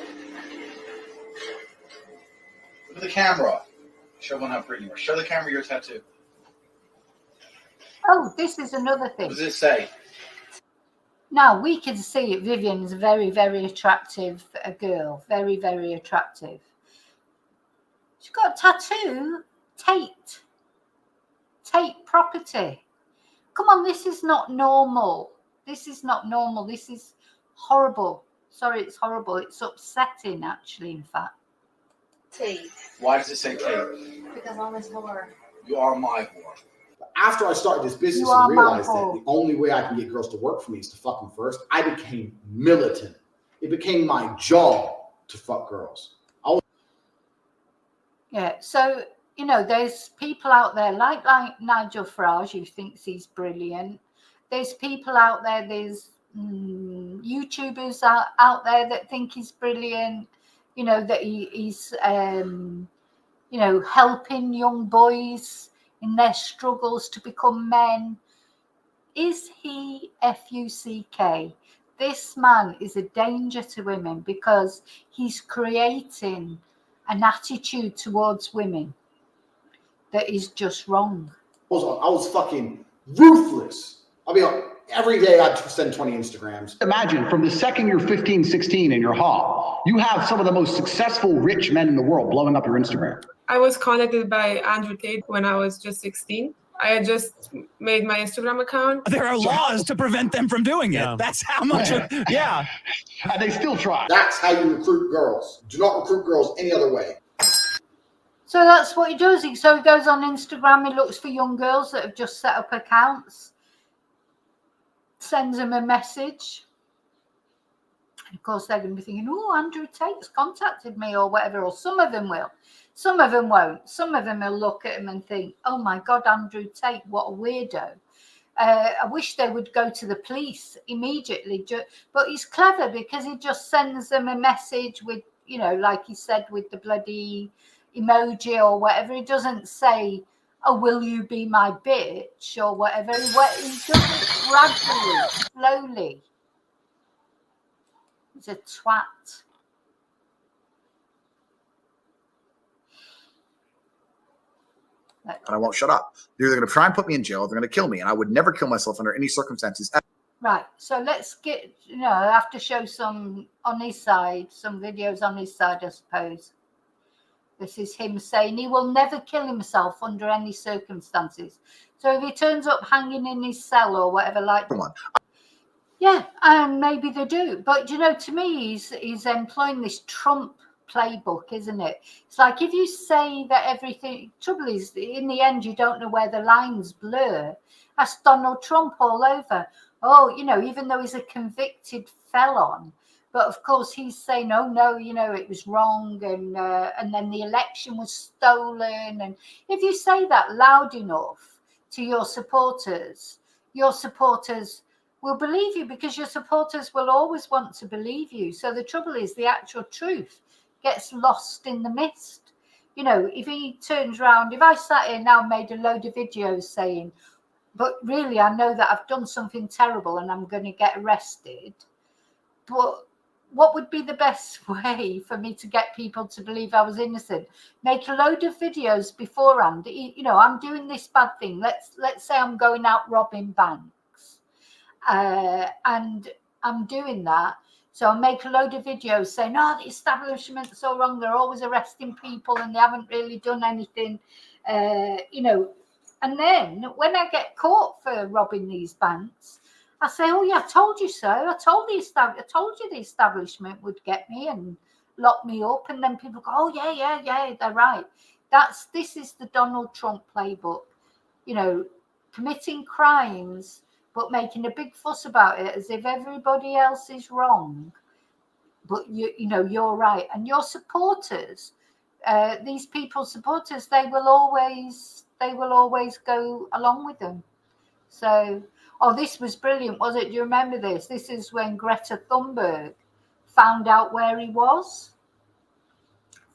Look at the camera. Show everyone how pretty you are. Show the camera your tattoo. Oh, this is another thing. What does it say? Now, we can see it. Vivian's very, very attractive girl. Very, very attractive. She's got a tattoo. Tate property. Come on, this is not normal. This is not normal. This is Horrible. Sorry, it's horrible. It's upsetting, actually, in fact. Tate. Why does it say Tate? Because I'm his whore. You are my whore. After I started this business You are and my realized that whore. the only way I can get girls to work for me is to fuck them first, I became militant. It became my job to fuck girls. Yeah, so, you know, there's people out there like Nigel Farage who thinks he's brilliant. There's people out there, there's YouTubers out there that think he's brilliant, you know, that he's, you know, helping young boys in their struggles to become men. Is he F-U-C-K? This man is a danger to women because he's creating an attitude towards women that is just wrong. I was fucking ruthless. I mean, every day I'd send 20 Instagrams. Imagine from the second you're 15, 16 and you're hot, you have some of the most successful rich men in the world blowing up your Instagram. I was contacted by Andrew Tate when I was just 16. I had just made my Instagram account. There are laws to prevent them from doing it. That's how much of, yeah. And they still try. That's how you recruit girls. Do not recruit girls any other way. So that's what he does. So he goes on Instagram, he looks for young girls that have just set up accounts, sends them a message. And of course, they're going to be thinking, oh, Andrew Tate's contacted me or whatever, or some of them will. Some of them won't. Some of them will look at him and think, oh, my God, Andrew Tate, what a weirdo. I wish they would go to the police immediately. But he's clever because he just sends them a message with, you know, like he said, with the bloody emoji or whatever. He doesn't say, oh, will you be my bitch or whatever. He does it gradually, slowly. He's a twat. And I won't shut up. They're either going to try and put me in jail or they're going to kill me. And I would never kill myself under any circumstances. Right. So let's get, you know, I have to show some on his side, some videos on his side, I suppose. This is him saying he will never kill himself under any circumstances. So if he turns up hanging in his cell or whatever, like, yeah, maybe they do. But, you know, to me, he's employing this Trump playbook, isn't it? It's like if you say that everything, trouble is, in the end, you don't know where the lines blur. That's Donald Trump all over. Oh, you know, even though he's a convicted felon, but of course he's saying, oh no, you know, it was wrong, and then the election was stolen. And if you say that loud enough to your supporters will believe you, because your supporters will always want to believe you. So the trouble is, the actual truth gets lost in the mist. You know, if he turns around, if I sat here now and made a load of videos saying, but really I know that I've done something terrible and I'm going to get arrested, but what would be the best way for me to get people to believe I was innocent? Make a load of videos beforehand. You know, I'm doing this bad thing. Let's say I'm going out robbing banks, and I'm doing that. So I'll make a load of videos saying, oh, the establishment's so wrong. They're always arresting people and they haven't really done anything, you know. And then when I get caught for robbing these banks, I say, oh, yeah, I told you so. I told you the establishment would get me and lock me up. And then people go, oh, yeah, they're right. This is the Donald Trump playbook, you know, committing crimes, but making a big fuss about it as if everybody else is wrong. But, you know, you're right. And your supporters, these people's supporters, they will always go along with them. So, oh, this was brilliant, was it? Do you remember this? This is when Greta Thunberg found out where he was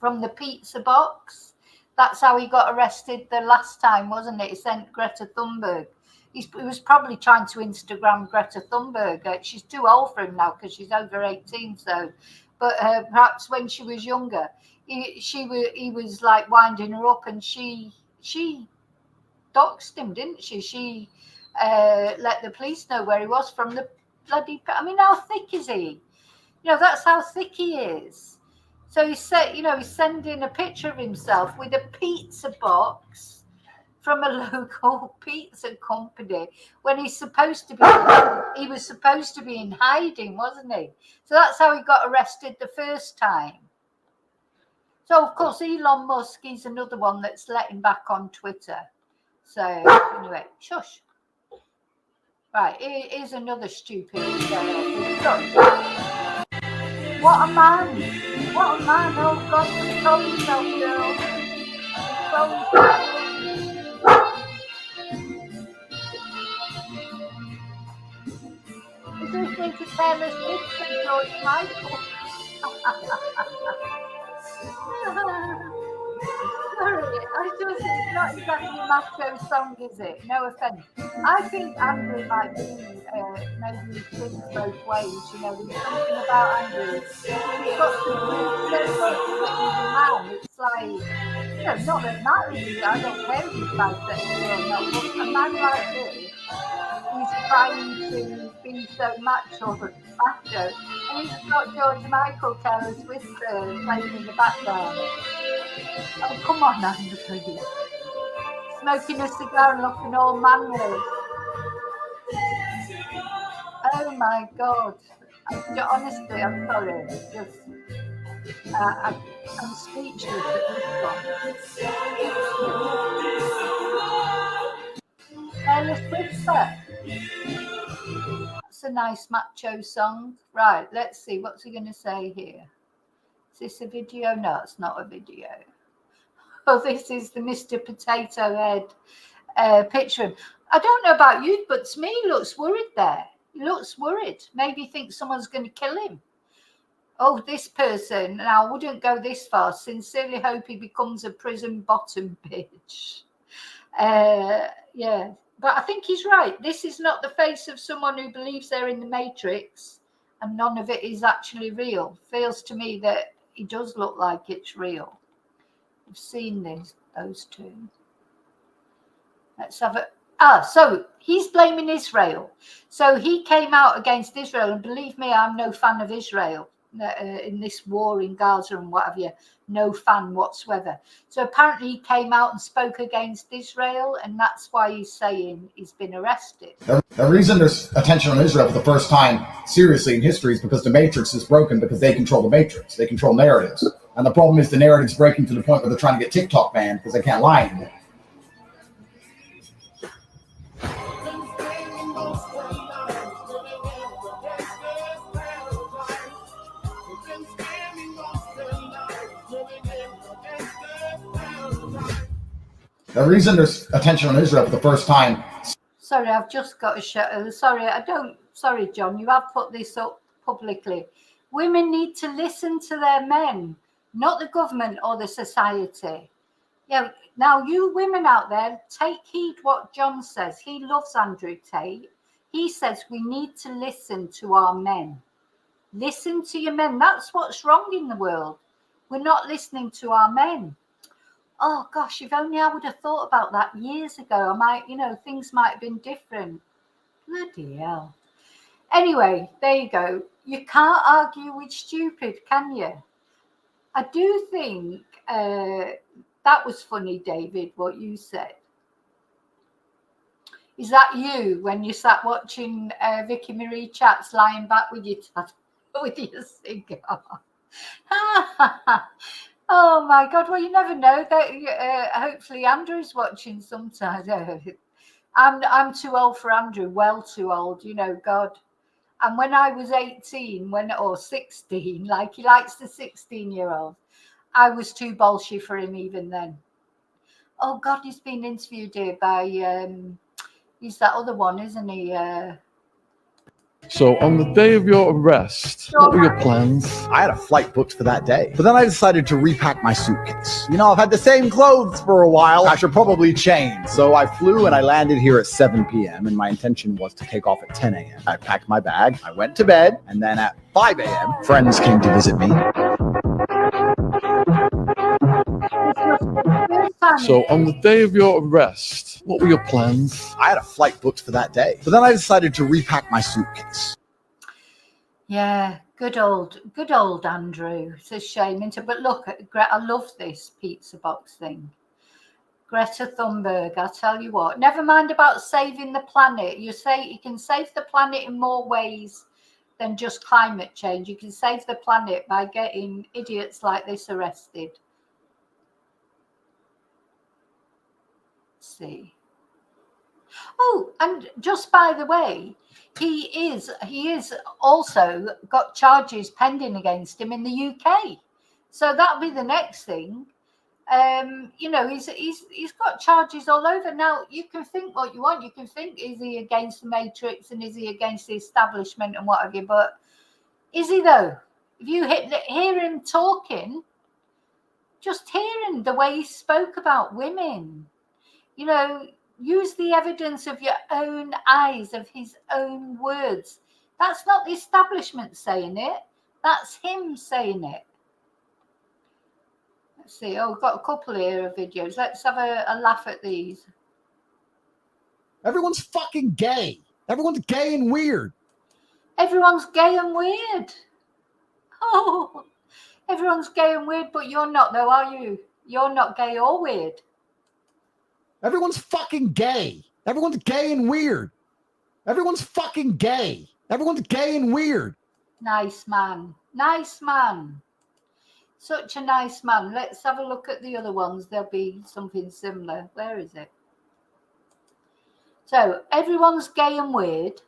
from the pizza box. That's how he got arrested the last time, wasn't it? He sent Greta Thunberg. He was probably trying to Instagram Greta Thunberg. She's too old for him now because she's over 18. So, but perhaps when she was younger, he was like winding her up, and she doxed him, didn't she? She let the police know where he was from the bloody. I mean, how thick is he? You know, that's how thick he is. So he said, you know, he's sending a picture of himself with a pizza box from a local pizza company when he was supposed to be in hiding, wasn't he? So that's how he got arrested the first time. So of course Elon Musk, he's another one that's letting back on Twitter. So anyway, shush. Right, here's another stupid. What a man! What a man! Oh God, control yourself, girl. Control yourself. Is listening to Taylor Swift and George Michael? Sorry, it's not exactly a macho song, is it? No offense. I think Andrew might be, maybe he thinks both ways. You know, there's something about Andrew. He's got so much man. It's like, you know, not that matters. I don't care if he's bisexual or not, but a man like this, he's trying to be so macho, and he's got George Michael, Taylor Swift playing in the background. Oh, come on, Andrew. Smoking a cigar and looking all manly. Oh my God. Honestly, I'm sorry. Just, I'm speechless at this one. Taylor Swift. That's a nice macho song. Right, let's see. What's he going to say here? Is this a video? No, it's not a video. Oh, this is the Mr. Potato Head picture. I don't know about you, but to me, he looks worried there. He looks worried. Maybe he thinks someone's going to kill him. Oh, this person. Now, I wouldn't go this far. Sincerely hope he becomes a prison bottom bitch. Yeah, but I think he's right. This is not the face of someone who believes they're in the Matrix and none of it is actually real. Feels to me that he does look like it's real. I've seen those two. Let's have it. So he's blaming Israel. So he came out against Israel, and believe me, I'm no fan of Israel in this war in Gaza and what have you. No fan whatsoever. So apparently he came out and spoke against Israel, and that's why he's saying he's been arrested. The reason there's attention on Israel for the first time seriously in history is because the Matrix is broken, because they control the Matrix. They control narratives. And the problem is the narrative's breaking to the point where they're trying to get TikTok banned because they can't lie anymore. The reason there's attention on Israel for the first time. Sorry, I've just got a show. Sorry, John, you have put this up publicly. Women need to listen to their men, not the government or the society. Yeah. Now, you women out there, take heed what John says. He loves Andrew Tate. He says we need to listen to our men. Listen to your men. That's what's wrong in the world. We're not listening to our men. Oh gosh, if only I would have thought about that years ago. Things might have been different. Bloody hell. Anyway, there you go. You can't argue with stupid, can you? I do think that was funny, David, what you said. Is that you when you sat watching Vicky Marie Chats lying back with your cigar? Oh my God! Well, you never know. That hopefully Andrew's watching sometimes. I'm too old for Andrew. Well, too old. God. And when I was 18, or 16, like he likes the 16-year-old, I was too bolshy for him even then. Oh God, he's been interviewed here by he's that other one, isn't he? So on the day of your arrest, what were your plans? I had a flight booked for that day, but then I decided to repack my suitcase. I've had the same clothes for a while. I should probably change. So I flew and I landed here at 7 p.m. and my intention was to take off at 10 a.m. I packed my bag, I went to bed, and then at 5 a.m. friends came to visit me. So on the day of your arrest, what were your plans? I had a flight booked for that day, but then I decided to repack my suitcase. Yeah, good old Andrew. It's a shame, isn't it? But look, I love this pizza box thing. Greta Thunberg, I tell you what, never mind about saving the planet. You can save the planet in more ways than just climate change. You can save the planet by getting idiots like this arrested. Let's see. Oh, and just by the way, he is also got charges pending against him in the UK. So that'll be the next thing. You know, he's got charges all over. Now, you can think what you want. You can think, is he against the Matrix and is he against the establishment and what have you? But is he though? If you hear him talking, just hearing the way he spoke about women, you know, use the evidence of your own eyes, of his own words. That's not the establishment saying it. That's him saying it. Let's see. Oh, we've got a couple here of videos. Let's have a laugh at these. Everyone's fucking gay. Everyone's gay and weird. Everyone's gay and weird. Oh, everyone's gay and weird, but you're not though, are you? You're not gay or weird. Everyone's fucking gay. Everyone's gay and weird. Everyone's fucking gay. Everyone's gay and weird. Nice man. Nice man. Such a nice man. Let's have a look at the other ones. There'll be something similar. Where is it? So, everyone's gay and weird.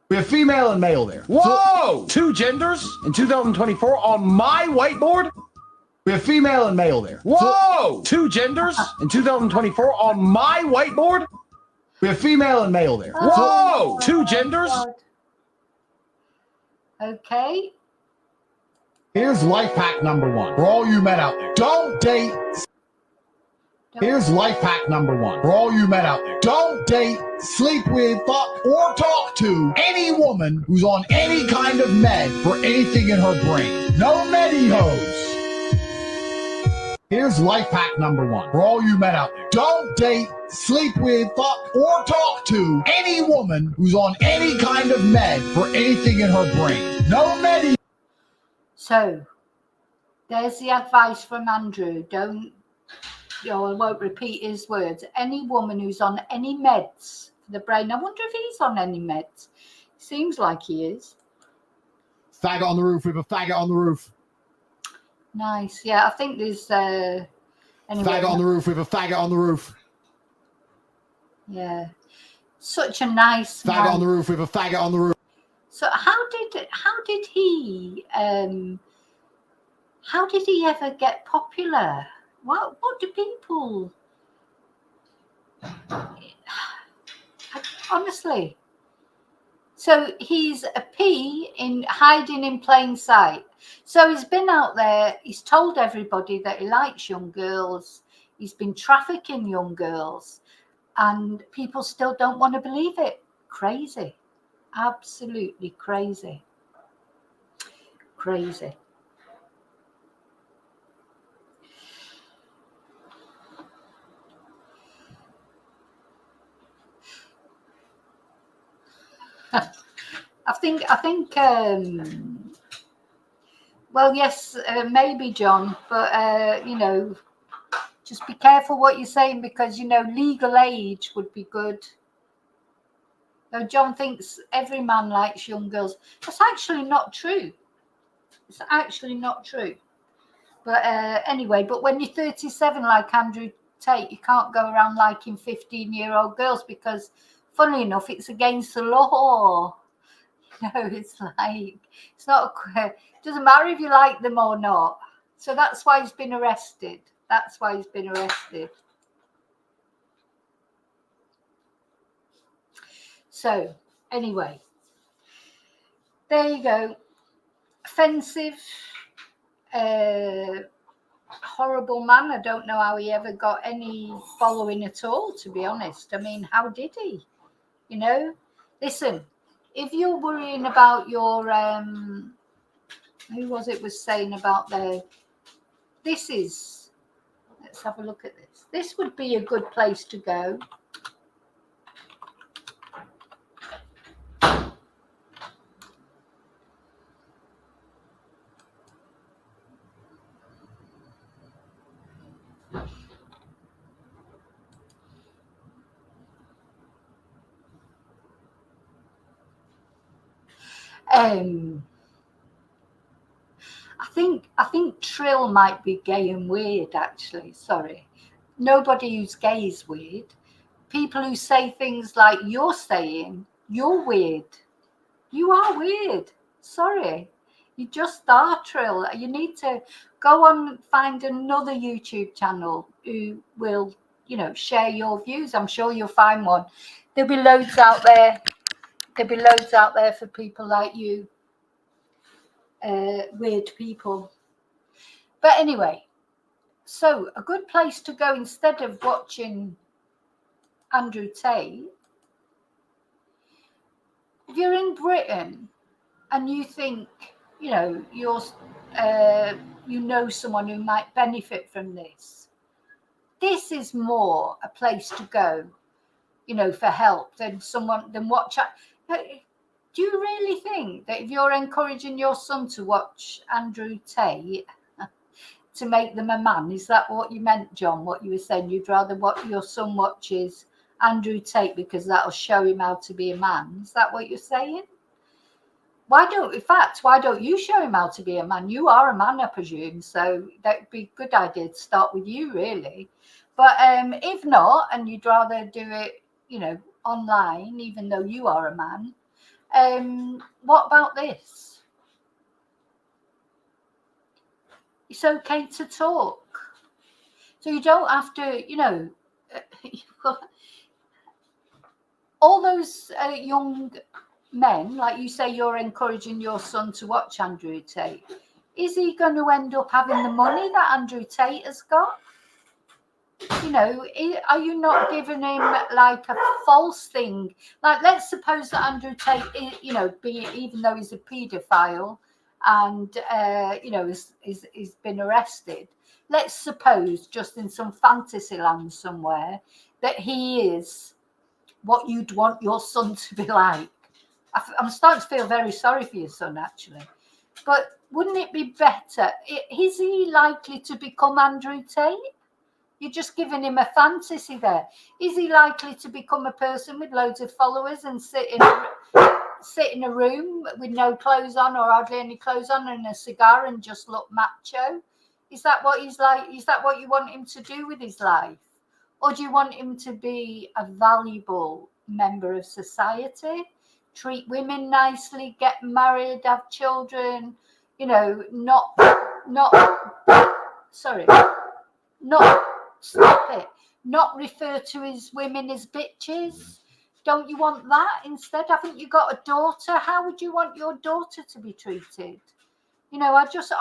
We have female and male there. Whoa! Two genders in 2024 on my whiteboard? We have female and male there. Whoa! Two genders in 2024 on my whiteboard? We have female and male there. Whoa! Two genders? Okay. Here's life hack number 1 for all you men out there. Don't date. Here's life hack number 1 for all you men out there. Don't date, sleep with, fuck, or talk to any woman who's on any kind of med for anything in her brain. No medihos. Here's life hack number 1 for all you men out there. Don't date, sleep with, fuck, or talk to any woman who's on any kind of med for anything in her brain. No medi. So, there's the advice from Andrew. Don't, I won't repeat his words. Any woman who's on any meds for the brain. I wonder if he's on any meds. Seems like he is. Faggot on the roof with a faggot on the roof. Nice. Yeah, I think there's anyway. Faggot on the roof with a faggot on the roof. Yeah. Such a nice faggot man. on the roof with a faggot on the roof. So how did he ever get popular? What do people honestly? So he's a P in hiding in plain sight. So he's been out there, he's told everybody that he likes young girls, he's been trafficking young girls, and people still don't want to believe it. Crazy. Absolutely crazy. Crazy. I think well, yes, maybe John, but you know, just be careful what you're saying, because you know, legal age would be good. So John thinks every man likes young girls. That's actually not true. It's actually not true. But anyway, but when you're 37 like Andrew Tate, you can't go around liking 15-year-old girls, because funnily enough, it's against the law. You know, it's like, it's not, it doesn't matter if you like them or not. So that's why he's been arrested. That's why he's been arrested. So, anyway, there you go. Offensive, horrible man. I don't know how he ever got any following at all, to be honest. I mean, how did he? You know, listen, if you're worrying about your, who was it was saying about this is, let's have a look at this. This would be a good place to go. I think Trill might be gay and weird, actually. Sorry. Nobody who's gay is weird. People who say things like you're saying, you're weird. You are weird. Sorry. You just are, Trill. You need to go on and find another YouTube channel who will, you know, share your views. I'm sure you'll find one. There'll be loads out there. There'll be loads out there for people like you. Weird people. But anyway, so a good place to go instead of watching Andrew Tate, if you're in Britain and you think, you know, you know someone who might benefit from this, this is more a place to go, you know, for help than watch. Do you really think that if you're encouraging your son to watch Andrew Tate to make them a man, is that what you meant, John? What you were saying? You'd rather what your son watches Andrew Tate because that'll show him how to be a man? Is that what you're saying? Why don't you show him how to be a man? You are a man, I presume, so that would be a good idea to start with you, really. But if not, and you'd rather do it, you know, online, even though you are a man, what about this? It's okay to talk. So you don't have to, you know, all those young men, like you say, you're encouraging your son to watch Andrew Tate. Is he going to end up having the money that Andrew Tate has got? You know, are you not giving him like a false thing? Like, let's suppose that Andrew Tate, you know, even though he's a paedophile and, you know, he's been arrested, let's suppose just in some fantasy land somewhere that he is what you'd want your son to be like. I'm starting to feel very sorry for your son, actually. But wouldn't it be better? Is he likely to become Andrew Tate? You're just giving him a fantasy there. Is he likely to become a person with loads of followers and sit in a room with no clothes on or hardly any clothes on and a cigar and just look macho? Is that what he's like? Is that what you want him to do with his life? Or do you want him to be a valuable member of society? Treat women nicely, get married, have children, you know, not refer to his women as bitches. Don't you want that instead? Haven't you got a daughter? How would you want your daughter to be treated? You know, I just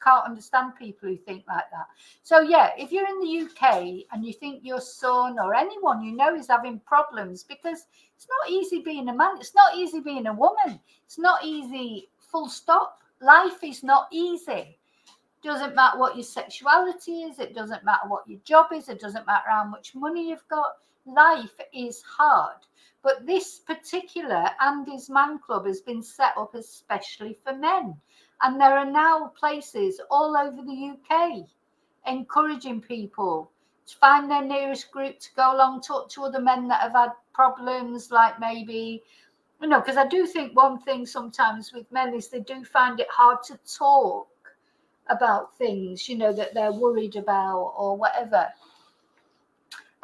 can't understand people who think like that. So yeah, if you're in the UK and you think your son or anyone you know is having problems, because it's not easy being a man, it's not easy being a woman, it's not easy, full stop. Life is not easy. Doesn't matter what your sexuality is, it doesn't matter what your job is, it doesn't matter how much money you've got. Life is hard. But this particular Andy's Man Club has been set up especially for men. And there are now places all over the UK encouraging people to find their nearest group to go along, talk to other men that have had problems, like maybe, you know, because I do think one thing sometimes with men is they do find it hard to talk about things, you know, that they're worried about or whatever.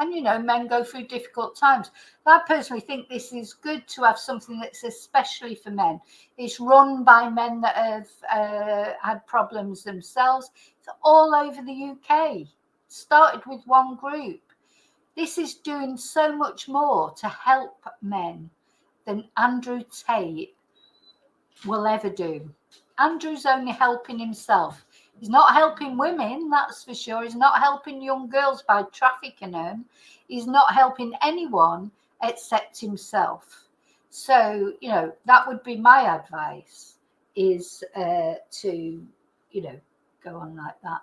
And, you know, men go through difficult times. I personally think this is good to have something that's especially for men. It's run by men that have had problems themselves. It's all over the UK. It started with one group. This is doing so much more to help men than Andrew Tate will ever do. Andrew's only helping himself. He's not helping women, that's for sure. He's not helping young girls by trafficking them. He's not helping anyone except himself. So, you know, that would be my advice, is to, you know, go on like that.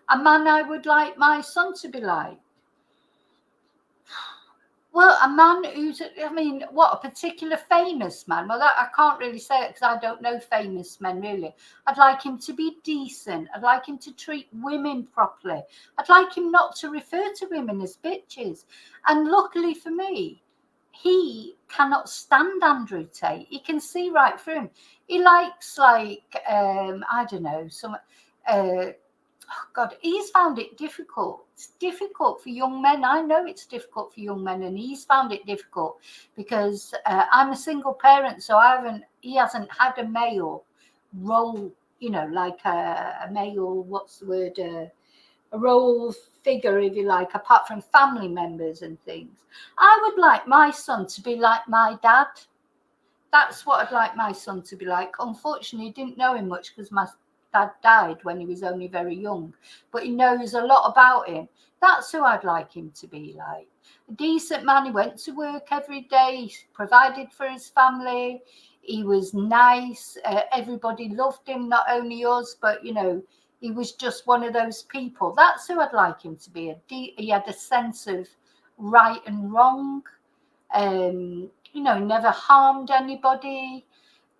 A man I would like my son to be like. Well, a man who's, I mean, what, a particular famous man? Well, that, I can't really say it because I don't know famous men, really. I'd like him to be decent. I'd like him to treat women properly. I'd like him not to refer to women as bitches. And luckily for me, he cannot stand Andrew Tate. He can see right through him. He likes, like, I don't know, some, oh God, he's found it difficult. It's difficult for young men. I know it's difficult for young men, and he's found it difficult because I'm a single parent, so he hasn't had a male role, you know, like a male, what's the word, a role figure, if you like, apart from family members and things. I would like my son to be like my dad. That's what I'd like my son to be like. Unfortunately, I didn't know him much because my dad died when he was only very young, but he knows a lot about him. That's who I'd like him to be like. A decent man. He went to work every day, provided for his family. He was nice. Everybody loved him, not only us, but, you know, he was just one of those people. That's who I'd like him to be. He had a sense of right and wrong. You know, never harmed anybody.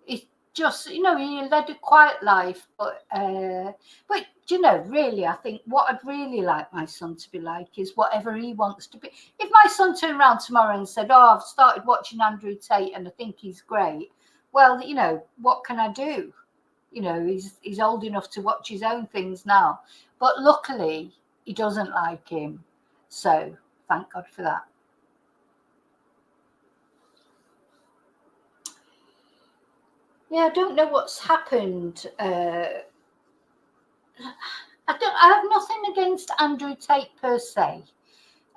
He just, you know, he led a quiet life. But you know, really, I think what I'd really like my son to be like is whatever he wants to be. If my son turned around tomorrow and said, "Oh, I've started watching Andrew Tate and I think he's great," well, you know, what can I do? You know, he's old enough to watch his own things now. But luckily, he doesn't like him. So thank God for that. Yeah, I don't know what's happened. I have nothing against Andrew Tate per se,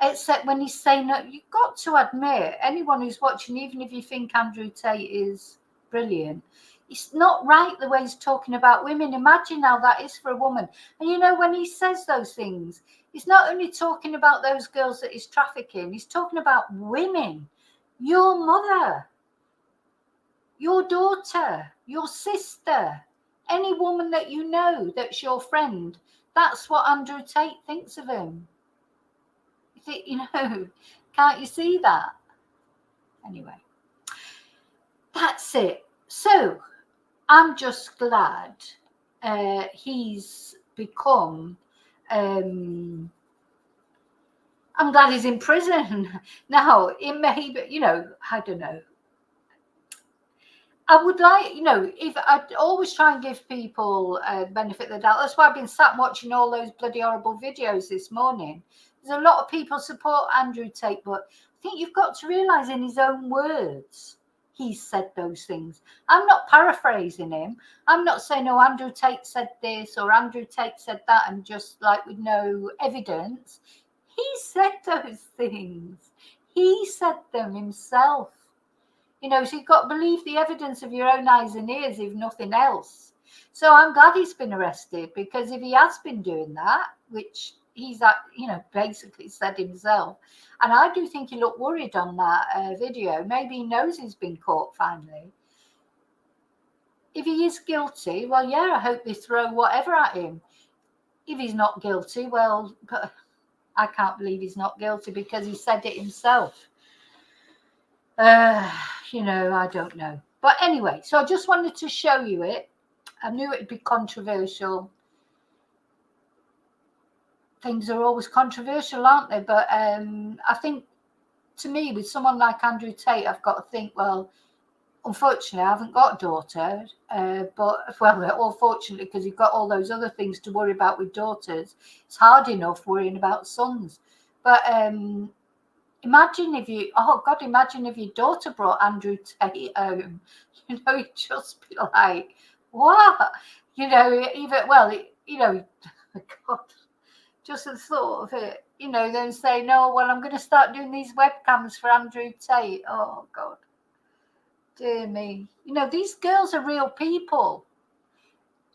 except when he's saying that. You've got to admit, anyone who's watching, even if you think Andrew Tate is brilliant, it's not right the way he's talking about women. Imagine how that is for a woman. And you know, when he says those things, he's not only talking about those girls that he's trafficking, he's talking about women. Your mother, your daughter, your sister, any woman that you know that's your friend. That's what Andrew Tate thinks of him. You know, can't you see that? Anyway, that's it. So I'm just glad he's become, I'm glad he's in prison. Now, it may be, you know, I don't know. I would like, you know, if I'd always try and give people benefit of the doubt. That's why I've been sat watching all those bloody horrible videos this morning. There's a lot of people support Andrew Tate, but I think you've got to realise in his own words, he said those things. I'm not paraphrasing him. I'm not saying, oh, Andrew Tate said this or Andrew Tate said that, and just like with no evidence. He said those things. He said them himself. You know, so you've got to believe the evidence of your own eyes and ears, if nothing else. So I'm glad he's been arrested, because if he has been doing that, which he's, you know, basically said himself, and I do think he looked worried on that video. Maybe he knows he's been caught finally. If he is guilty, well, yeah, I hope they throw whatever at him. If he's not guilty, well, I can't believe he's not guilty because he said it himself. You know, I don't know. But anyway, so I just wanted to show you it. I knew it'd be controversial. Things are always controversial, aren't they? But I think, to me, with someone like Andrew Tate, I've got to think, well, unfortunately, I haven't got a daughter. But, well, fortunately, because you've got all those other things to worry about with daughters. It's hard enough worrying about sons. But imagine if you, oh God, imagine if your daughter brought Andrew Tate home. You know, it'd just be like, what? You know, even, well, you know, God, just the thought of it, you know, then say, no, well, I'm going to start doing these webcams for Andrew Tate. Oh, God. Dear me. You know, these girls are real people.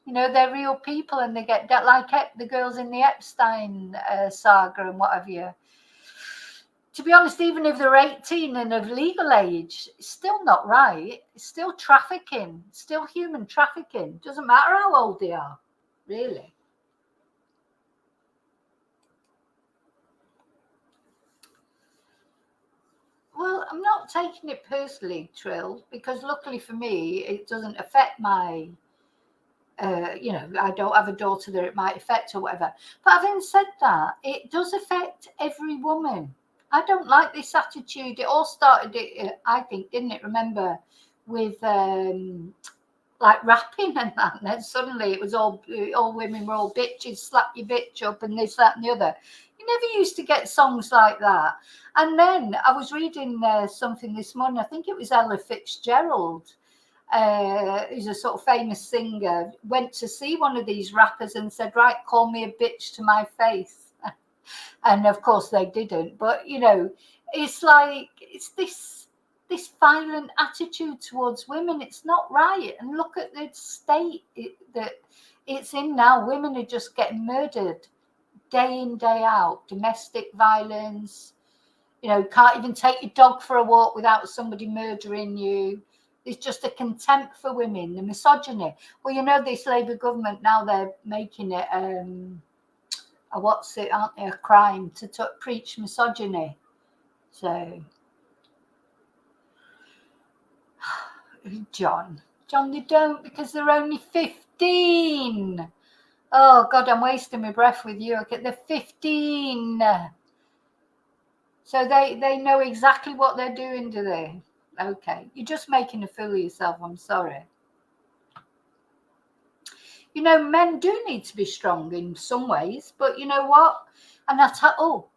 You know, they're real people, and they get that, like the girls in the Epstein saga and what have you. To be honest, even if they're 18 and of legal age, it's still not right. It's still trafficking, still human trafficking. Doesn't matter how old they are, really. Well, I'm not taking it personally, Trill, because luckily for me, it doesn't affect my, you know, I don't have a daughter that it might affect or whatever. But having said that, it does affect every woman. I don't like this attitude. It all started, I think, didn't it? Remember, with like rapping and that, and then suddenly it was all women were all bitches, slap your bitch up, and this, that, and the other. You never used to get songs like that. And then I was reading something this morning. I think it was Ella Fitzgerald, who's a sort of famous singer, went to see one of these rappers and said, right, call me a bitch to my face. And of course they didn't. But, you know, it's like, it's this violent attitude towards women. It's not right. And look at the state that it's in now. Women are just getting murdered day in, day out. Domestic violence. You know, can't even take your dog for a walk without somebody murdering you. There's just a contempt for women, the misogyny. Well, you know, this Labour government now, they're making it what's it, aren't they, a crime to preach misogyny. So John, they don't, because they're only 15. Oh God, I'm wasting my breath with you. Okay, they're 15. So they know exactly what they're doing, do they? Okay, you're just making a fool of yourself. I'm sorry. You know, men do need to be strong in some ways, but you know what? And that's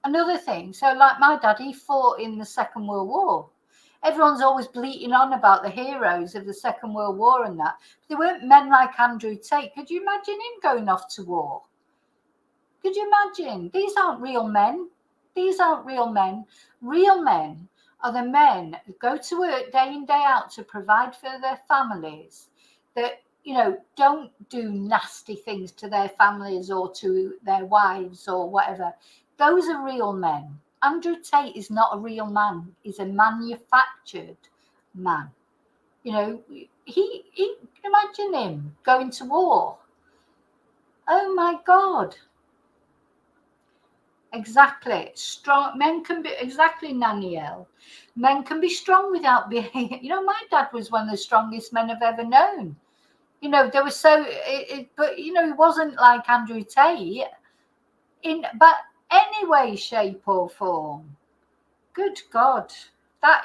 another thing. So, like my dad, he fought in the Second World War. Everyone's always bleating on about the heroes of the Second World War and that. But they weren't men like Andrew Tate. Could you imagine him going off to war? Could you imagine? These aren't real men. These aren't real men. Real men are the men who go to work day in, day out to provide for their families, that, you know, don't do nasty things to their families or to their wives or whatever. Those are real men. Andrew Tate is not a real man. He's a manufactured man. You know, he imagine him going to war. Oh my God. Exactly. Strong men can be, exactly, Naniel. Men can be strong without being, you know, my dad was one of the strongest men I've ever known. You know, there was but you know, he wasn't like Andrew Tate but any way, shape or form. Good God.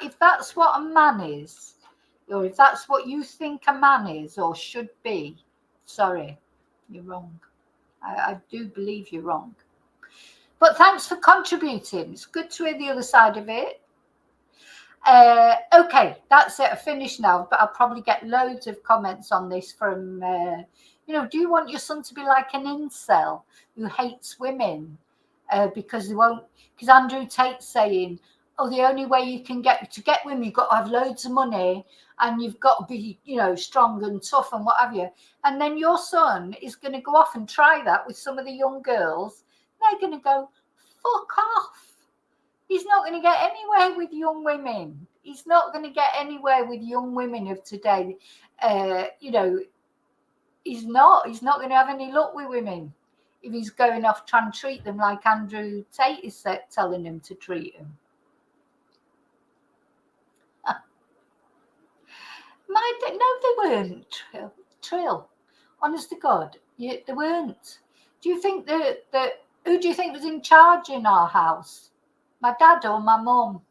If that's what a man is, or if that's what you think a man is or should be, sorry, you're wrong. I do believe you're wrong. But thanks for contributing. It's good to hear the other side of it. Okay, that's it. I finished now, but I'll probably get loads of comments on this from, you know, do you want your son to be like an incel who hates women because they won't? Because Andrew Tate's saying, oh, the only way you can get women, you've got to have loads of money and you've got to be, you know, strong and tough and what have you. And then your son is going to go off and try that with some of the young girls. They're going to go, fuck off. He's not going to get anywhere with young women. He's not going to get anywhere with young women of today. You know, he's not going to have any luck with women if he's going off trying to treat them like Andrew Tate is telling him to treat them. No, they weren't. Trill. Honest to God, they weren't. Do you think that who do you think was in charge in our house? My dad or my mum?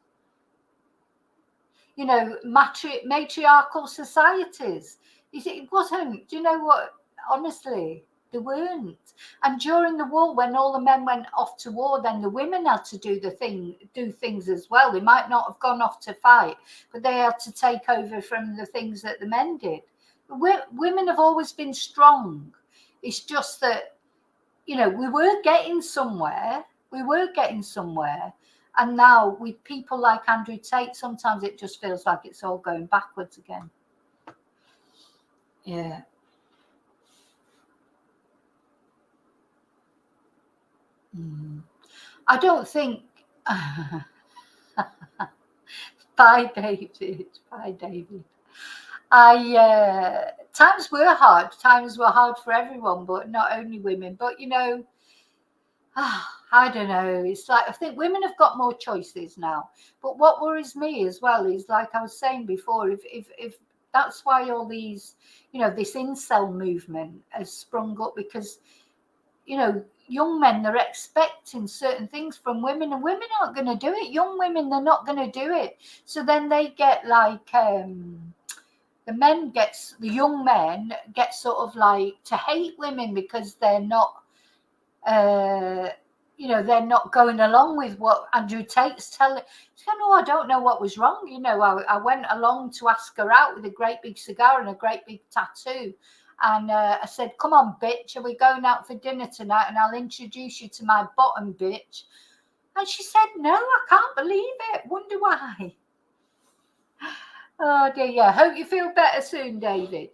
You know, matriarchal societies. It wasn't. Do you know what? Honestly, they weren't. And during the war, when all the men went off to war, then the women had to do things as well. They might not have gone off to fight, but they had to take over from the things that the men did. Women have always been strong. It's just that, you know, we were getting somewhere. And now with people like Andrew Tate, sometimes it just feels like it's all going backwards again. Yeah. I don't think. Bye, David. Bye, David. Times were hard. Times were hard for everyone, but not only women. But you know, I don't know. It's like I think women have got more choices now. But what worries me as well is, like I was saying before, if that's why all these, you know, this incel movement has sprung up, because you know, young men, they're expecting certain things from women, and women aren't going to do it. Young women, they're not going to do it. So then they get like, the young men get sort of like to hate women because they're not, you know, they're not going along with what Andrew Tate's telling. So, no, I don't know what was wrong. You know, I went along to ask her out with a great big cigar and a great big tattoo. And I said, come on, bitch, are we going out for dinner tonight? And I'll introduce you to my bottom bitch. And she said, no, I can't believe it. Wonder why. Oh, dear. Yeah, hope you feel better soon, David.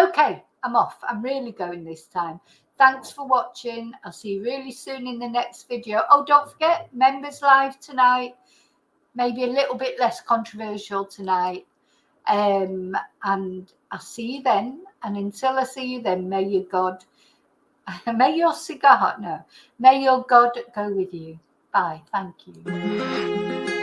Okay, I'm off. I'm really going this time. Thanks for watching. I'll see you really soon in the next video. Oh, don't forget, Members Live tonight. Maybe a little bit less controversial tonight. And I'll see you then. And until I see you then, may your God, may your cigar, no, may your God go with you. Bye. Thank you.